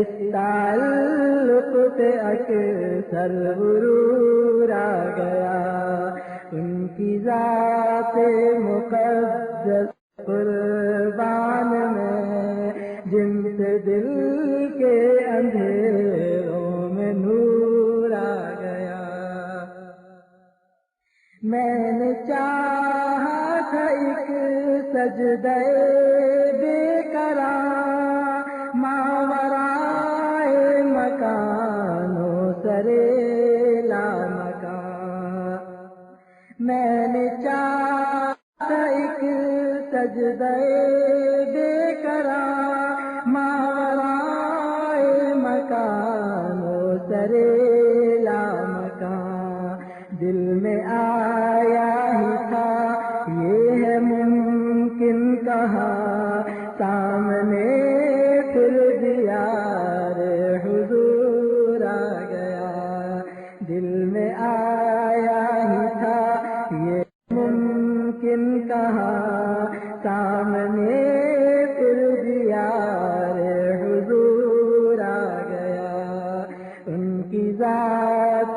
[SPEAKER 3] اس تعلق پہ اکثر غرور آ گیا، ان کی ذات مقدس قربان میں جن سے دل کے اندھیروں میں نور آ گیا، میں نے چاہا تھا ایک سجدہ بے قرار ماورائے مکان و سرے لامکان، میں نے چاہا تھا ایک سجدہ بے قرار ماورائے مکان و سرے لامکان، دل میں آیا ہی تھا یہ ہے ممکن کہاں، سامنے پھر دیار حضور آ گیا، دل میں آیا ہی تھا یہ ممکن کہاں، سامنے پھر دیار حضور آ گیا، ان کی ذات